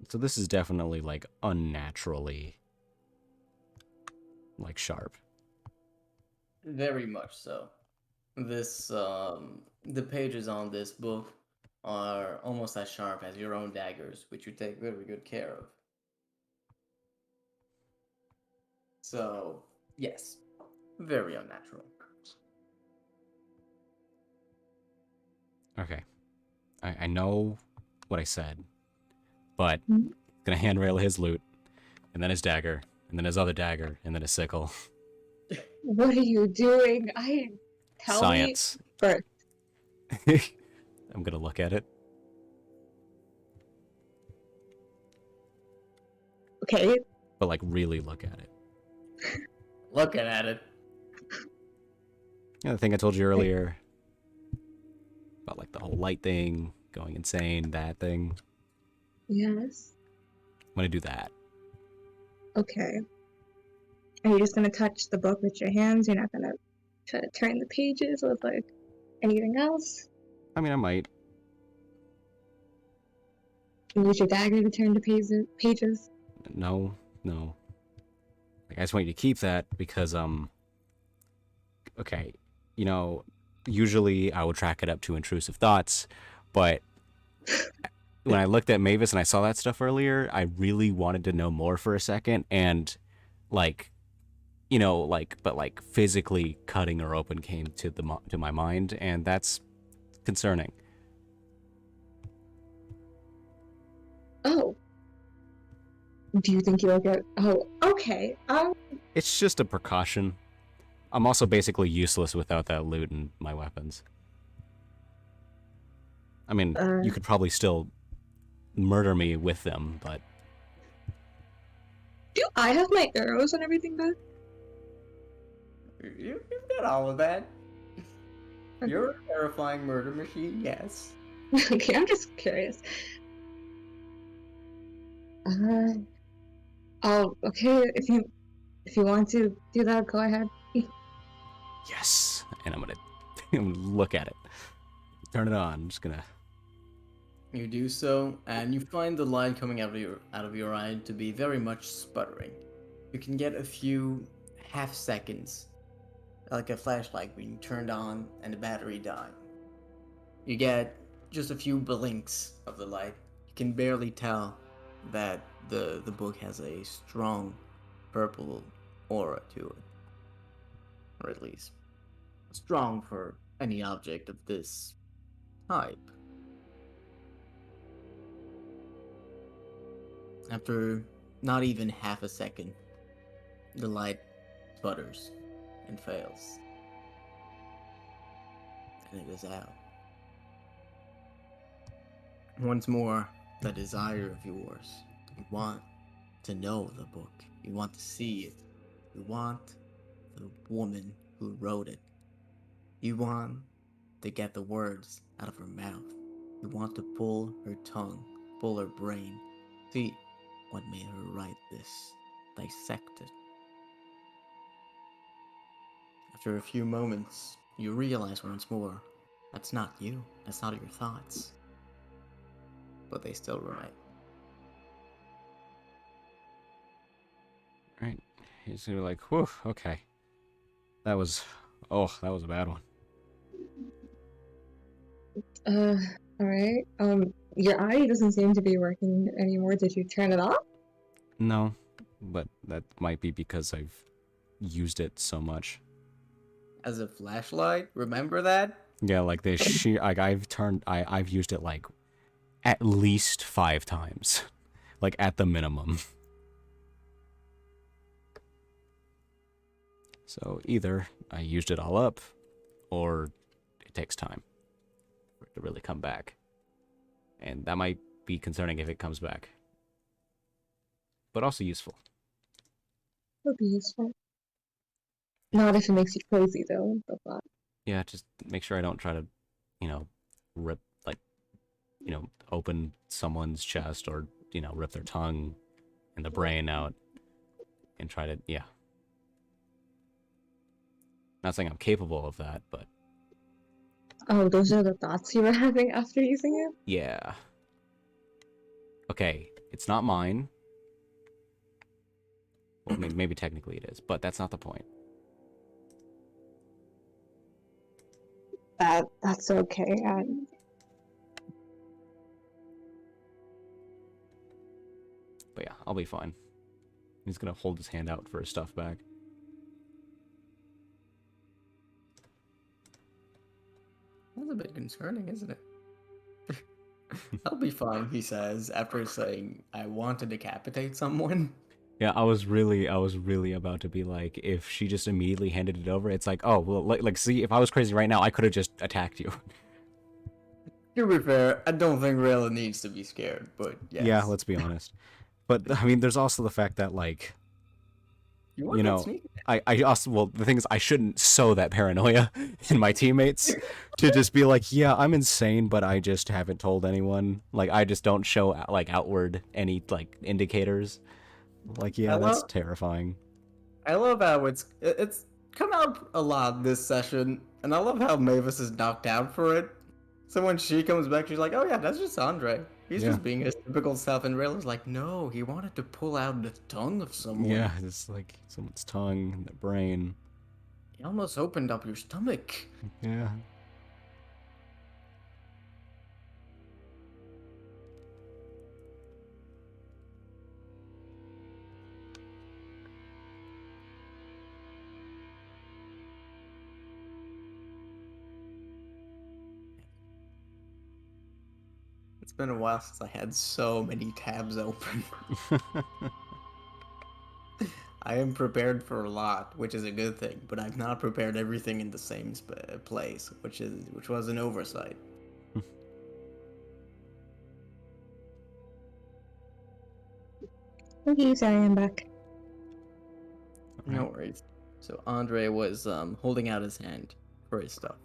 So this is definitely, like, unnaturally, like, sharp. Very much so. This, the pages on this book are almost as sharp as your own daggers, which you take very good care of. So, yes, very unnatural. Okay. I know what I said, but Hmm? gonna handrail his loot, and then his dagger, and then his other dagger, and then his sickle. What are you doing? Tell Science. me first. I'm gonna look at it. Okay. But, like, really look at it. Looking at it. Yeah, the thing I told you earlier about, like, the whole light thing, going insane, that thing. Yes. I'm gonna do that. Okay. Are you just gonna touch the book with your hands? You're not gonna try to turn the pages with, like, anything else? I mean, I might. You use your dagger to turn the pages? No. Like, I just want you to keep that because, okay, you know, usually I would track it up to intrusive thoughts, but when I looked at Mavis and I saw that stuff earlier, I really wanted to know more for a second, and, like, you know, like, but, like, physically cutting her open came to my mind, and that's concerning. Oh. Do you think you'll get... Oh, okay. It's just a precaution. I'm also basically useless without that loot and my weapons. I mean, you could probably still murder me with them, but... Do I have my arrows and everything back? You've got all of that. You're a terrifying murder machine, yes. Okay, I'm just curious. Oh, okay, if you want to do that, go ahead. Yes, and I'm gonna look at it. Turn it on. I'm just gonna. You do so, and you find the light coming out of your eye to be very much sputtering. You can get a few half seconds, like a flashlight being turned on and the battery dying. You get just a few blinks of the light. You can barely tell that the book has a strong purple aura to it, or at least strong for any object of this type. After not even half a second, the light sputters and fails. And it is out. Once more, the desire of yours. You want to know the book. You want to see it. You want the woman who wrote it. You want to get the words out of her mouth. You want to pull her tongue, pull her brain, see what made her write this, dissect it. After a few moments, you realize once more, that's not you, that's not your thoughts. But they still write. Right. He's gonna be like, whew, okay. That was a bad one. Alright. Your eye doesn't seem to be working anymore. Did you turn it off? No, but that might be because I've used it so much. As a flashlight, remember that? Yeah, like I've used it like at least 5 times. Like at the minimum. So either I used it all up, or it takes time for it to really come back. And that might be concerning if it comes back. But also useful. Would be useful. Not if it makes you crazy though. But Yeah, just make sure I don't try to, rip, open someone's chest or, rip their tongue and the brain out and try to, yeah. Not saying I'm capable of that, but oh, those are the thoughts you were having after using it? yeah. Okay, it's not mine. Well, maybe technically it is, but that's not the point. That's okay. But yeah, I'll be fine. He's gonna hold his hand out for his stuff back. That's a bit concerning, isn't it? I'll be fine, he says, after saying, I want to decapitate someone. Yeah, I was really about to be like, if she just immediately handed it over, it's like, oh, well, like see, if I was crazy right now, I could have just attacked you. To be fair, I don't think Rayla needs to be scared, but yes. Yeah, let's be honest. But, I mean, there's also the fact that, like, I also, well, the thing is, I shouldn't sow that paranoia in my teammates to just be like, yeah, I'm insane, but I just haven't told anyone. Like, I just don't show, like, outward any, like, indicators. Like, yeah, that's terrifying. I love how it's come out a lot this session, and I love how Mavis is knocked out for it. So when she comes back, she's like, oh yeah, that's just Andre. He's just being his typical self, and Rayla's like, no, he wanted to pull out the tongue of someone. Yeah, it's like someone's tongue and their brain. He almost opened up your stomach. Yeah. It's been a while since I had so many tabs open. I am prepared for a lot, which is a good thing, but I've not prepared everything in the same place, which was an oversight. Okay, sorry, I'm back. No worries. So Andre was holding out his hand for his stuff.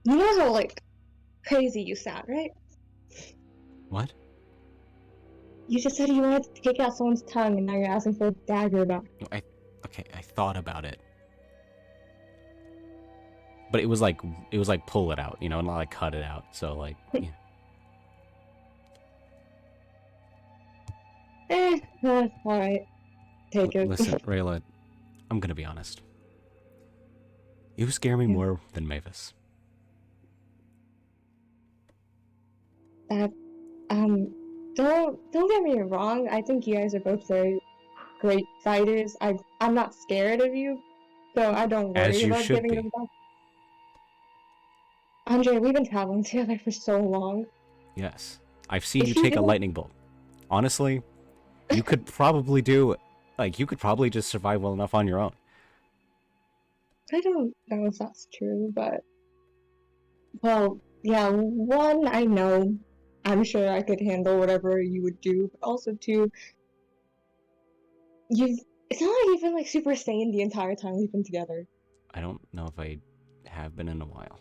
You know how, like, crazy you sound, right? What? You just said you wanted to take out someone's tongue, and now you're asking for a dagger back. Okay, I thought about it. But it was like pull it out, not like cut it out. So like, yeah. Alright. Take it. Listen, Rayla, I'm gonna be honest. You scare me more than Mavis. Don't get me wrong. I think you guys are both very great fighters. I'm not scared of you, so I don't worry about giving them back. Andre, we've been traveling together for so long. Yes. I've seen you take a lightning bolt. Honestly, you could probably just survive well enough on your own. I don't know if that's true, but... Well, yeah, one, I know. I'm sure I could handle whatever you would do, but also two... It's not like you've been, like, super sane the entire time we've been together. I don't know if I have been in a while.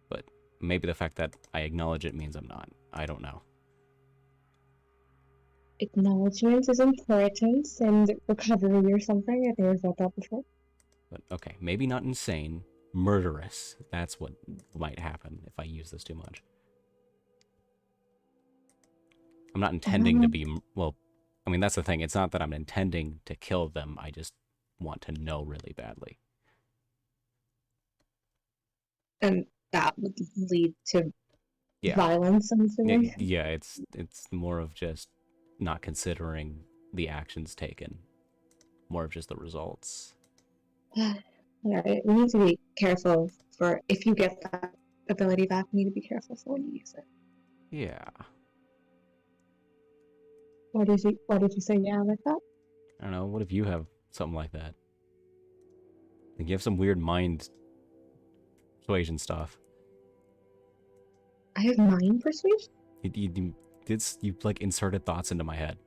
But maybe the fact that I acknowledge it means I'm not. I don't know. Acknowledgement is important, and recovery or something. I think I've thought that before. But okay, maybe not insane. Murderous. That's what might happen if I use this too much. I'm not intending to be... Well, I mean, that's the thing. It's not that I'm intending to kill them. I just want to know really badly. And that would lead to violence, I'm assuming? Yeah, it's more of just not considering the actions taken. More of just the results. Alright, we need to be careful for... If you get that ability back, we need to be careful for when you use it. Yeah. Why did you say yeah like that? I don't know, what if you have something like that? Like you have some weird mind persuasion stuff. I have mind persuasion? You like inserted thoughts into my head.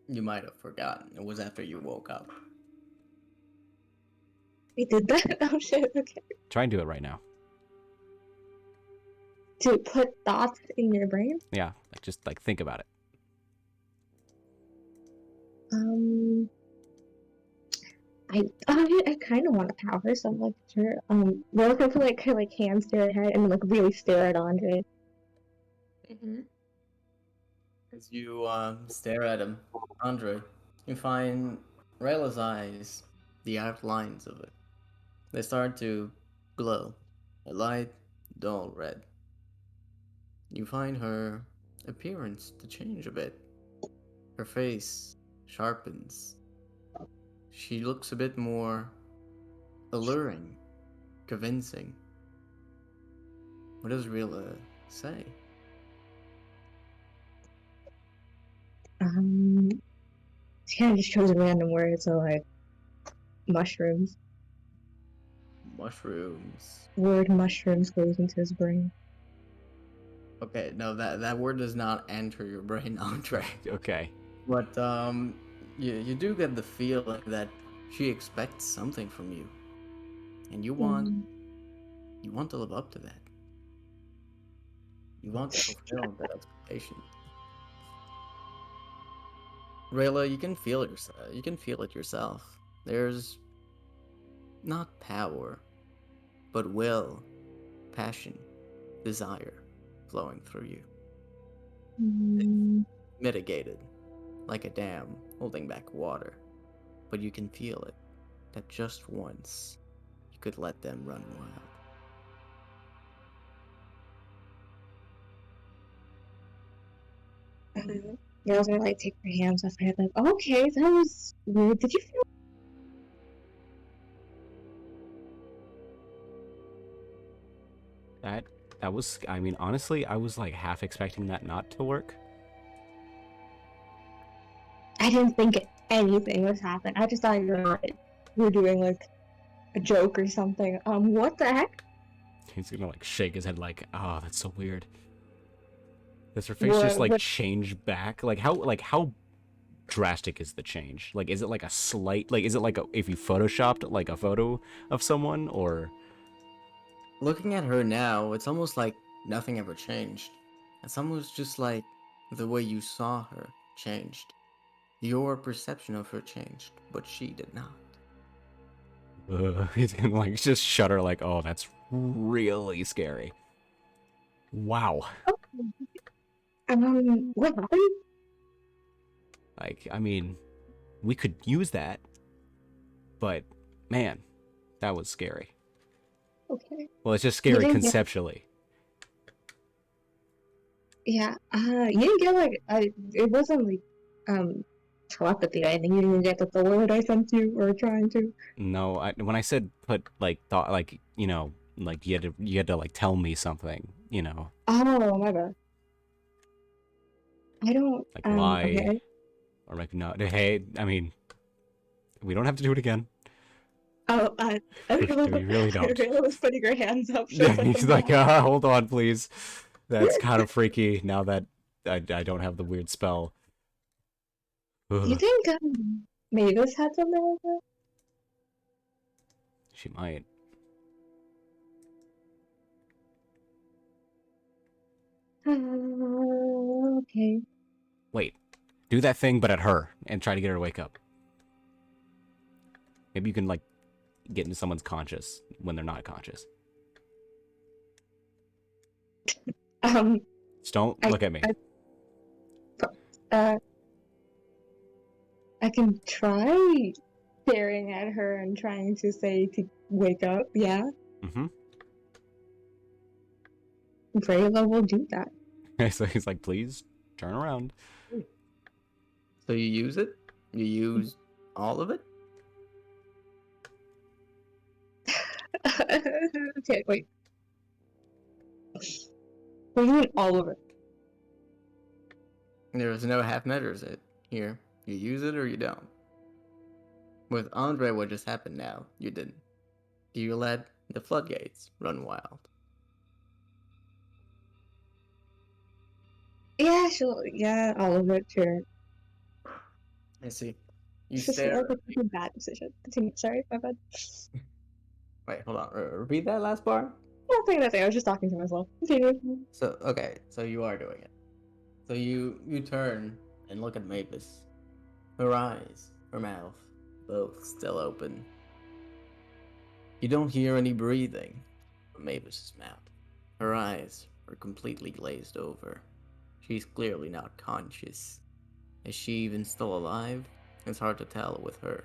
You might have forgotten. It was after you woke up. We did that? Oh shit, okay. Try and do it right now. To put thoughts in your brain? Yeah, just think about it. I kind of want a power, so I'm like, sure. We're looking for like hands to her head and like really stare at Andre. As you stare at him, Andre, you find Rayla's eyes, the outlines of it. They start to glow, a light, dull red. You find her appearance to change a bit. Her face sharpens. She looks a bit more alluring, convincing. What does Rayla say? She kind of just chose random words, so like, mushrooms. Mushrooms. Word mushrooms goes into his brain. Okay, no, that word does not enter your brain, Andre. Okay. But you do get the feeling that she expects something from you, and you want to live up to that. You want to fulfill that expectation. Rayla, you can feel it yourself. You can feel it yourself. There's not power, but will, passion, desire flowing through you. Mitigated, like a dam holding back water, but you can feel it, that just once you could let them run wild. I was gonna like take her hands off her head, like, okay, that was weird. Did you feel? That was, I mean, honestly, I was like half expecting that not to work. I didn't think anything was happening. I just thought you were doing like a joke or something. What the heck? He's gonna like shake his head like, oh, that's so weird. Does her face just like change back? Like how drastic is the change? Like, is it like a slight, like, is it like if you photoshopped like a photo of someone, or? Looking at her now, it's almost like nothing ever changed. It's almost just like the way you saw her changed. Your perception of her changed, but she did not. He can like just shudder like, oh, that's really scary. Wow. What happened? Like, I mean, we could use that, but man, that was scary. Okay. Well, it's just scary didn't get- conceptually. Yeah. You didn't get like it wasn't like telepathy. I think you didn't get the word I sent you or trying to. No, when I said put like thought, like, you know, like you had to like tell me something, you know, Oh my bad. I don't like lie okay. or like no. Hey, I mean, we don't have to do it again. Oh, We really don't. Rayla was putting her hands up. Yeah, he's like, hold on, please. That's kind of freaky now that I don't have the weird spell. You Ugh, think Mavis had something like she might. that? Okay. Wait, do that thing, but at her, and try to get her to wake up. Maybe you can like get into someone's conscious when they're not conscious. Just don't look at me. I can try staring at her and trying to say to wake up. Yeah, Mm-hmm. Rayla will do that. So he's like, please turn around. So you use it? You use all of it? Okay, wait. What do you mean all of it? There's no half measures here. You use it or you don't. With Andre, what just happened now, you didn't. You let the floodgates run wild. Yeah, sure. Yeah, all of it. Sure. I see. You It's just stare. like a bad decision. Continue. Sorry, my bad. Wait, hold on. Repeat that last part? Nothing. I was just talking to myself. Continue. So, okay, so you are doing it. So you turn and look at Mavis. Her eyes, her mouth, both still open. You don't hear any breathing from Mavis's mouth. Her eyes are completely glazed over. She's clearly not conscious. Is she even still alive? It's hard to tell with her.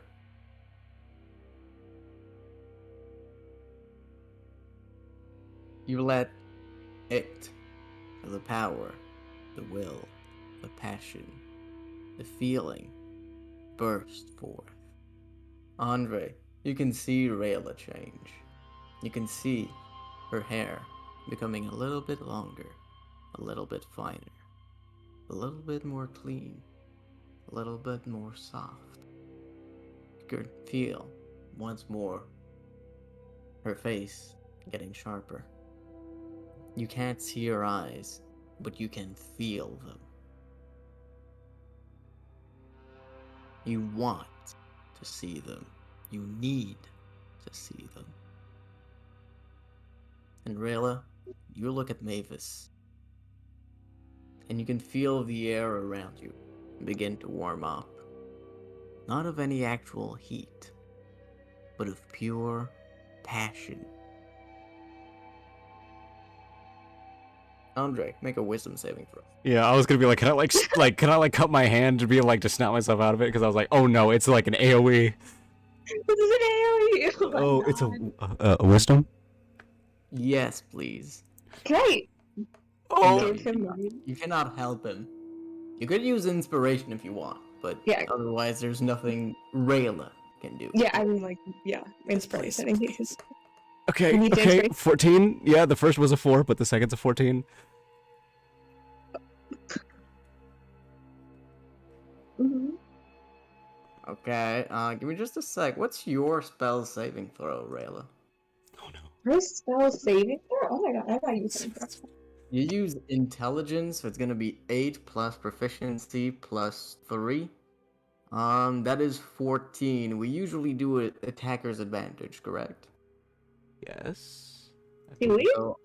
You let it, the power, the will, the passion, the feeling, burst forth. Andre, you can see Rayla change. You can see her hair becoming a little bit longer, a little bit finer, a little bit more clean, a little bit more soft. You can feel once more her face getting sharper. You can't see her eyes, but you can feel them. You want to see them. You need to see them. And Rayla, you look at Mavis, and you can feel the air around you begin to warm up. Not of any actual heat, but of pure passion. Andre, make a wisdom saving throw. Yeah, I was gonna be like, can I can I cut my hand to be like to snap myself out of it? Because I was like, oh no, it's like an AOE. This is an AoE. Oh, my it's God. a wisdom. Yes, please. Great. Oh, Give him money. You cannot help him. You could use inspiration if you want, but Yeah. otherwise there's nothing Rayla can do. Yeah, I mean, like, yeah, inspiration. In case. okay, You need to okay, inspire- 14. Yeah, the first was a 4, but the second's a 14. Mhm. Okay, give me just a sec. What's your spell saving throw, Rayla? Oh no. First spell saving throw? Oh my god, I thought you said that. You use intelligence, so it's gonna be 8 plus proficiency plus 3. That is 14. We usually do it attacker's advantage, correct? Yes. I Do think- we? So,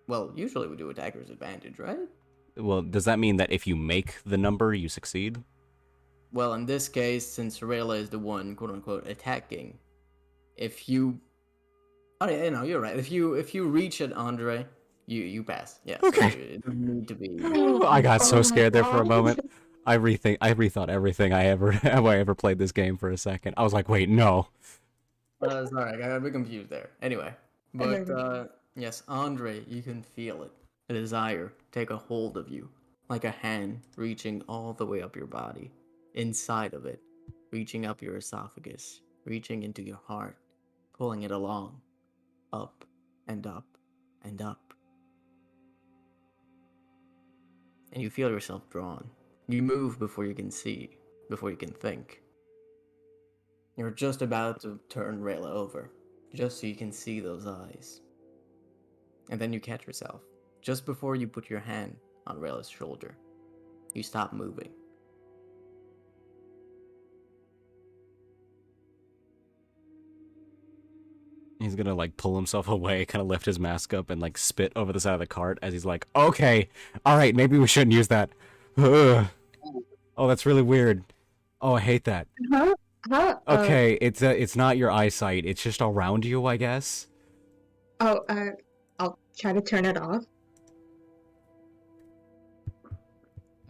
well, usually we do attacker's advantage, right? Well, does that mean that if you make the number, you succeed? Well, in this case, since Rayla is the one, quote unquote, attacking, if you, oh yeah, no, you're right. If you reach at Andre, you pass. Yeah. Okay. So it doesn't need to be. I got so Oh my scared there for a God. moment. I rethought everything how I ever played this game for a second. I was like, wait, no. Sorry, I got a bit confused there. Anyway, but yes, Andre, you can feel it. A desire take a hold of you, like a hand reaching all the way up your body, inside of it, reaching up your esophagus, reaching into your heart, pulling it along, up and up and up. And you feel yourself drawn. You move before you can see, before you can think. You're just about to turn Rayla over, just so you can see those eyes. And then you catch yourself, just before you put your hand on Rayla's shoulder. You stop moving. He's gonna like pull himself away, kind of lift his mask up and like spit over the side of the cart as he's like, okay, all right, maybe we shouldn't use that. Ugh. Oh, that's really weird. Oh, I hate that. Huh? Okay, it's not your eyesight. It's just around you, I guess. I'll try to turn it off.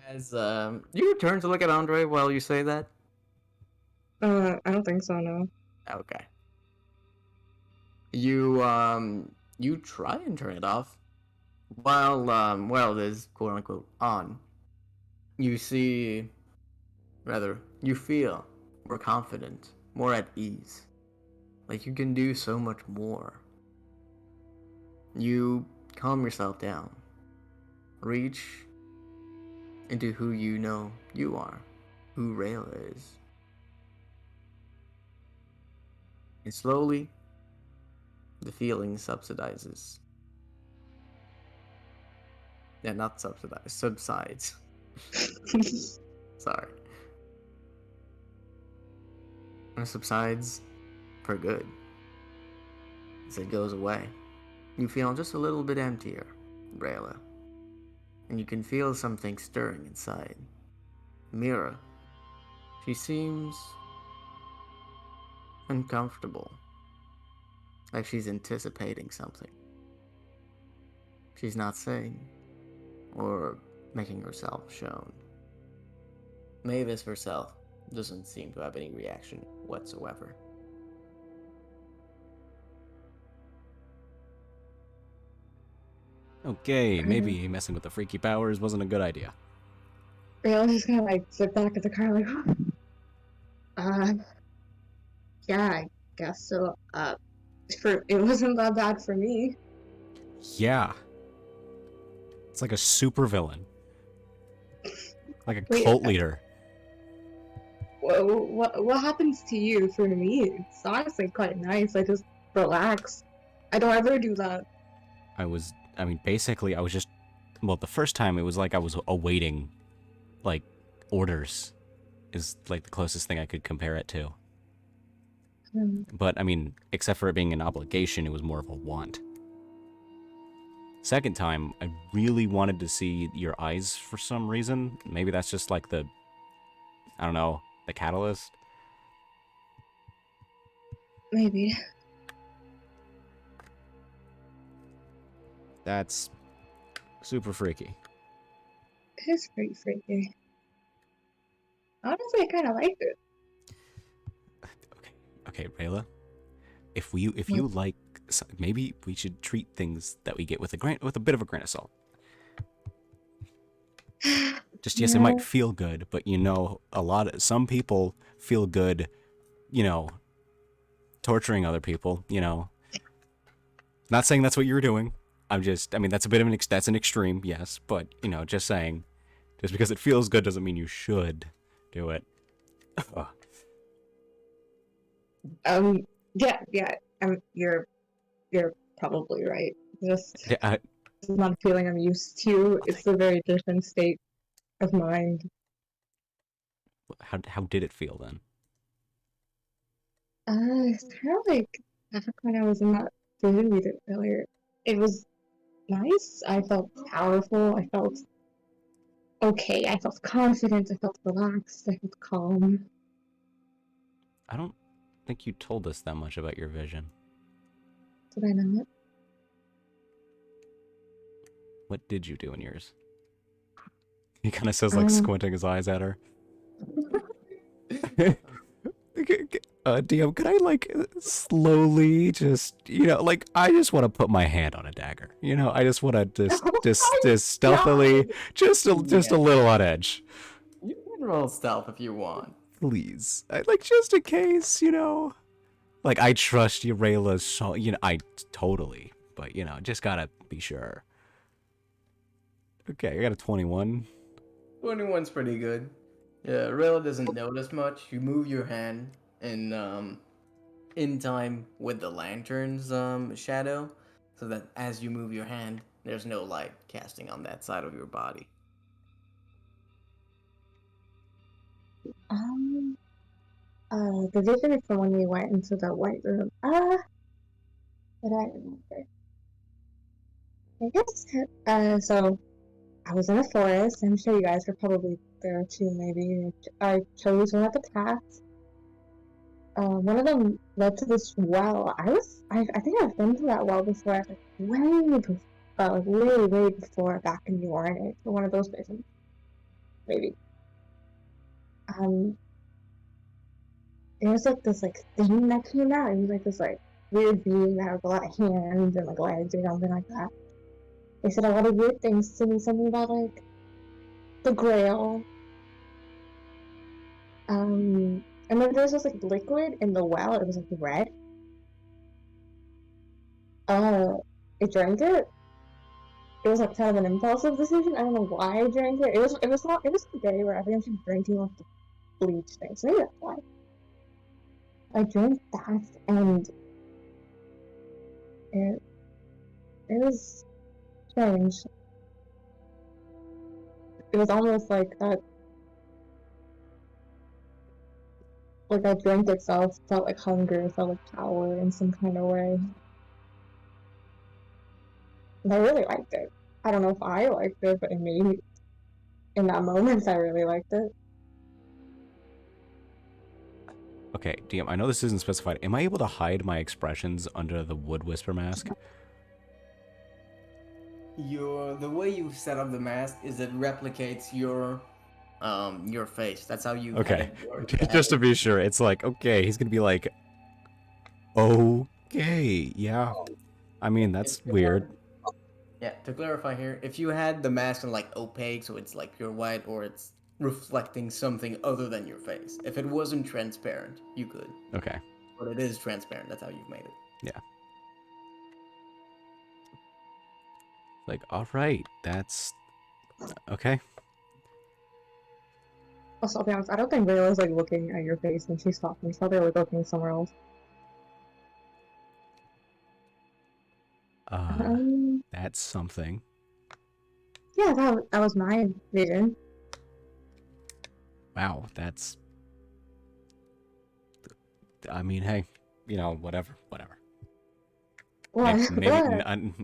As you turn to look at Andre while you say that. I don't think so, no. Okay. You try and turn it off. While it is quote unquote on. You see, rather, you feel more confident, more at ease. Like you can do so much more. You calm yourself down. Reach into who you know you are, who Rayla is. And slowly, the feeling subsidises. Yeah, not subsidize, subsides. Sorry. It subsides for good. As it goes away, you feel just a little bit emptier, Rayla. And you can feel something stirring inside. Mira. She seems uncomfortable. Like she's anticipating something. She's not saying or making herself shown. Mavis herself doesn't seem to have any reaction whatsoever. Okay, maybe messing with the freaky powers wasn't a good idea. Rayla's just gonna like sit back at the car like, yeah, I guess so. It wasn't that bad for me. Yeah. It's like a super villain. Like a Wait, cult leader. What happens to you? For me, it's honestly quite nice. I just relax. I don't ever do that. Basically, I was just, well, the first time it was like I was awaiting, like, orders is like the closest thing I could compare it to. But, I mean, except for it being an obligation, it was more of a want. Second time, I really wanted to see your eyes for some reason. Maybe that's just like the, I don't know, the catalyst. Maybe. That's super freaky. It is pretty freaky. Honestly, I kind of like it. Okay, Rayla. If you like, maybe we should treat things that we get with a bit of a grain of salt. Just yes, it might feel good, but you know, some people feel good, you know, torturing other people. You know, not saying that's what you were doing. That's a bit of that's an extreme, yes, but you know, just saying, just because it feels good doesn't mean you should do it. Yeah. You're probably right. Just it's not a feeling I'm used to. It's a very different state of mind. How did it feel then? It's kind of like back when I was in that food earlier. It was nice. I felt powerful. I felt okay. I felt confident. I felt relaxed. I felt calm. I don't think you told us that much about your vision. Did I not? What did you do in yours? He kind of says, like, squinting his eyes at her. DM, could I, like, slowly just, you know, like, I just want to put my hand on a dagger. You know, I just want to just stealthily, just a little on edge. You can roll stealth if you want. Please. Like, just in case, you know. Like, I trust you, Rayla, so, you know, I totally, but, you know, just gotta be sure. Okay, I got a 21. 21's pretty good. Yeah, Rayla doesn't notice much. You move your hand in time with the lantern's shadow, so that as you move your hand, there's no light casting on that side of your body. The vision is from when we went into the white room. But I remember. I guess, so I was in a forest. I'm sure you guys were probably there too, maybe. I chose one of the paths. One of them led to this well. I think I've been to that well before, like way before back in New Orleans, for one of those visions. Maybe. There was like this like thing that came out. It was like this like weird being that had a lot of hands and like legs or something like that. They said a lot of weird things to me, something about like the Grail. And then there was this like liquid in the well. It was like red. I drank it. It was like kind of an impulsive decision. I don't know why I drank it. It was a day where everyone should drinking like the bleach thing. So maybe that's why. I drank that, and it was strange. It was almost like that. Like that drink itself felt like hunger, felt like power in some kind of way. And I really liked it. I don't know if I liked it, but in me, in that moment, I really liked it. Okay, DM, I know this isn't specified. Am I able to hide my expressions under the Wood Whisper mask? The way you set up the mask is it replicates your face. That's how you. Okay, just to be sure, it's like, okay, he's gonna be like, okay, yeah. I mean, that's weird. Yeah, to clarify here, if you had the mask in like opaque, so it's like pure white, or it's reflecting something other than your face. If it wasn't transparent, you could. Okay. But it is transparent. That's how you've made it. Yeah. Like, all right, that's okay. Also, I'll be honest, I don't think Rayla's like looking at your face when she's talking. She's probably like looking somewhere else. That's something. Yeah, that was my vision. Wow, that's. I mean, hey, you know, whatever. What?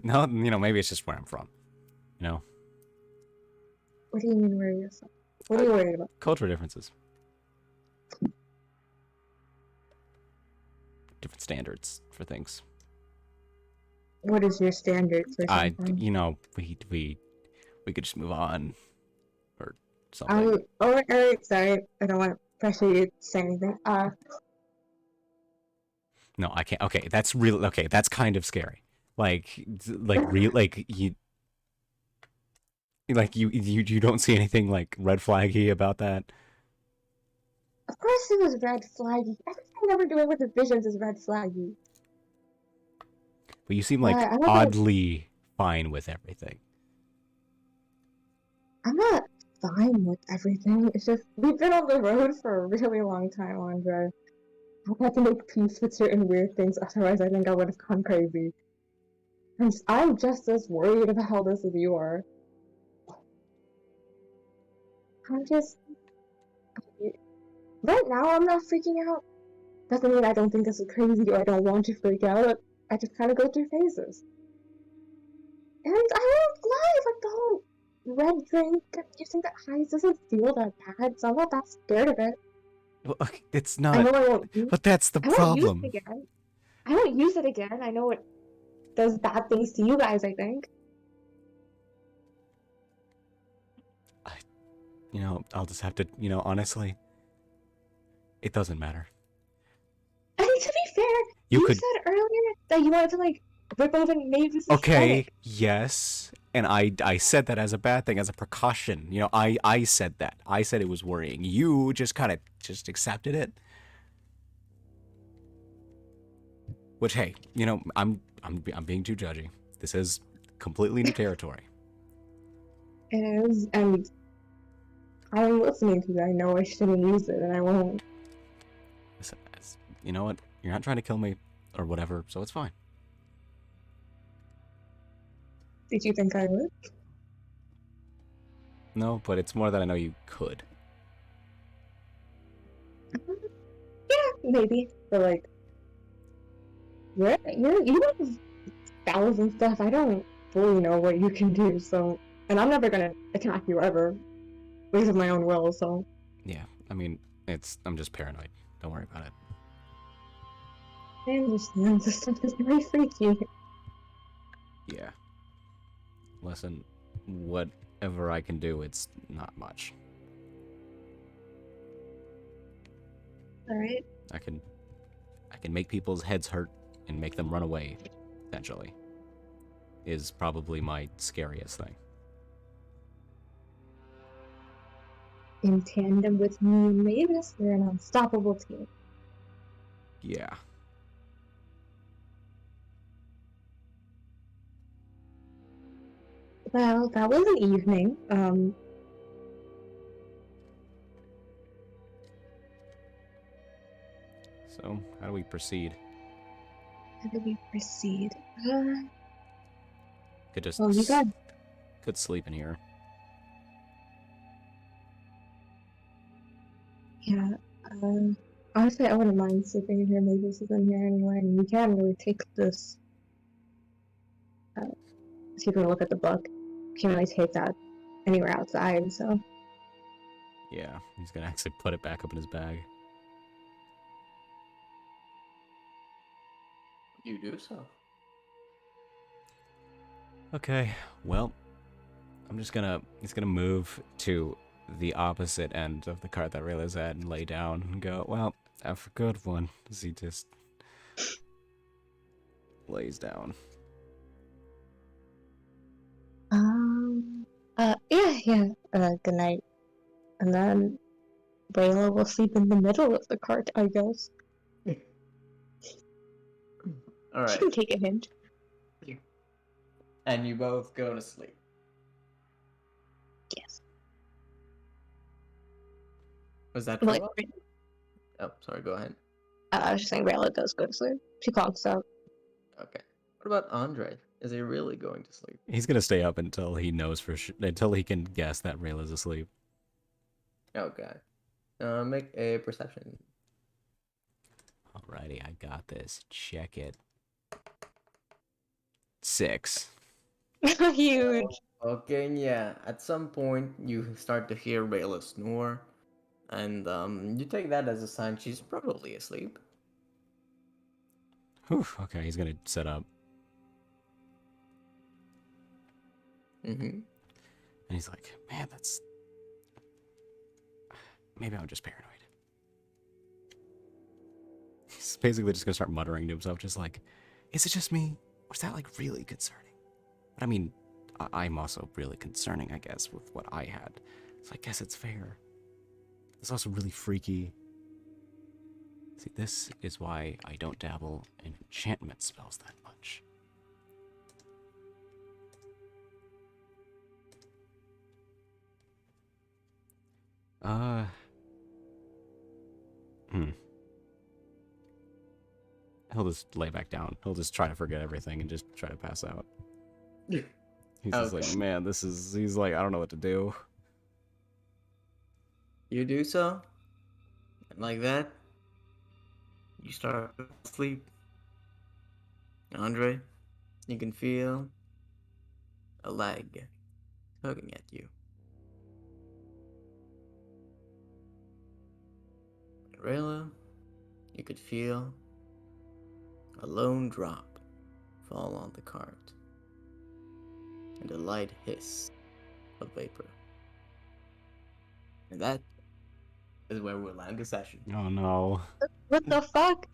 No, you know, maybe it's just where I'm from. You know. What do you mean where you're from? What are you worried about? Cultural differences. Different standards for things. What is your standard for something? You know, we could just move on, or something. Alright, sorry, I don't want to pressure you to say anything. No, I can't. Okay, that's real. Okay, that's kind of scary. Like you don't see anything like red flaggy about that. Of course it was red flaggy. Everything I never do it with the visions is red flaggy. But you seem like oddly fine with everything. I'm not fine with everything. It's just we've been on the road for a really long time, Andre. I've had to make peace with certain weird things, otherwise I think I would have gone crazy. And I'm just as worried about all this as you are. Right now I'm not freaking out. Doesn't mean I don't think this is crazy or I don't want to freak out. I just kind of go through phases. And I won't lie if I don't. red drink. You think that highs doesn't feel that bad, so I'm not that scared of it. Well, it's I not. know I won't use But that's the I won't use problem. it again. I won't use it again. I know it does bad things to you guys, I think. I'll just have to, honestly, it doesn't matter. I mean, to be fair, You you could- said earlier that you wanted to, like, rip open Mavis's Okay, stomach. yes. And I said that as a bad thing, as a precaution. I said that. I said it was worrying. You just kind of just accepted it. Which, hey, I'm being too judgy. This is completely new territory. It is, and I'm listening to you. I know I shouldn't use it, and I won't. Listen, you know what? You're not trying to kill me or whatever, so it's fine. Did you think I would? No, but it's more that I know you could. Yeah, maybe. But, like, you have spells and stuff. I don't fully know what you can do, so... And I'm never gonna attack you ever. At least of my own will, so... Yeah, I mean, I'm just paranoid. Don't worry about it. I understand. This stuff is very freaky. Yeah. Listen, whatever I can do, it's not much. Alright. I can make people's heads hurt and make them run away, essentially. Is probably my scariest thing. In tandem with me and Mavis, we're an unstoppable team. Yeah. Well, that was an evening. So, how do we proceed? How do we proceed? Could just Well, you got... could sleep in here. Yeah, honestly, I wouldn't mind sleeping in here. Mavis is in here anyway, and we can't really take this... if you're gonna look at the book, you can't really take that anywhere outside, so... Yeah, he's gonna actually put it back up in his bag. You do so. Okay, well, he's gonna move to the opposite end of the cart that Rayla's at and lay down and go, well, have a good one, as he just lays down. Good night. And then Rayla will sleep in the middle of the cart, I guess. All She right, can take a hint. and you both go to sleep. Yes. Was that Like, true? Oh, sorry. Go ahead. I was just saying Rayla does go to sleep. She conks out. Okay. What about Andre? Is he really going to sleep? He's gonna stay up until he knows until he can guess that Rayla's asleep. Okay. Make a perception. Alrighty, I got this. Check it. 6. Huge. Okay, yeah. At some point, you start to hear Rayla snore, and you take that as a sign she's probably asleep. Whew, okay, he's gonna set up. Mm-hmm. And he's like, man, that's... Maybe I'm just paranoid. He's basically just gonna start muttering to himself, just like, is it just me? Or is that, like, really concerning? But I mean, I'm also really concerning, I guess, with what I had. So I guess it's fair. It's also really freaky. See, this is why I don't dabble in enchantment spells that much. He'll just lay back down. He'll just try to forget everything and just try to pass out. Yeah. He's just Okay. like, man, he's like, I don't know what to do. You do so, and like that, you start to sleep. Andre, you can feel a leg tugging at you. Rayla, you could feel a lone drop fall on the cart, and a light hiss of vapor. And that is where we'll end the session. Oh no. What the fuck?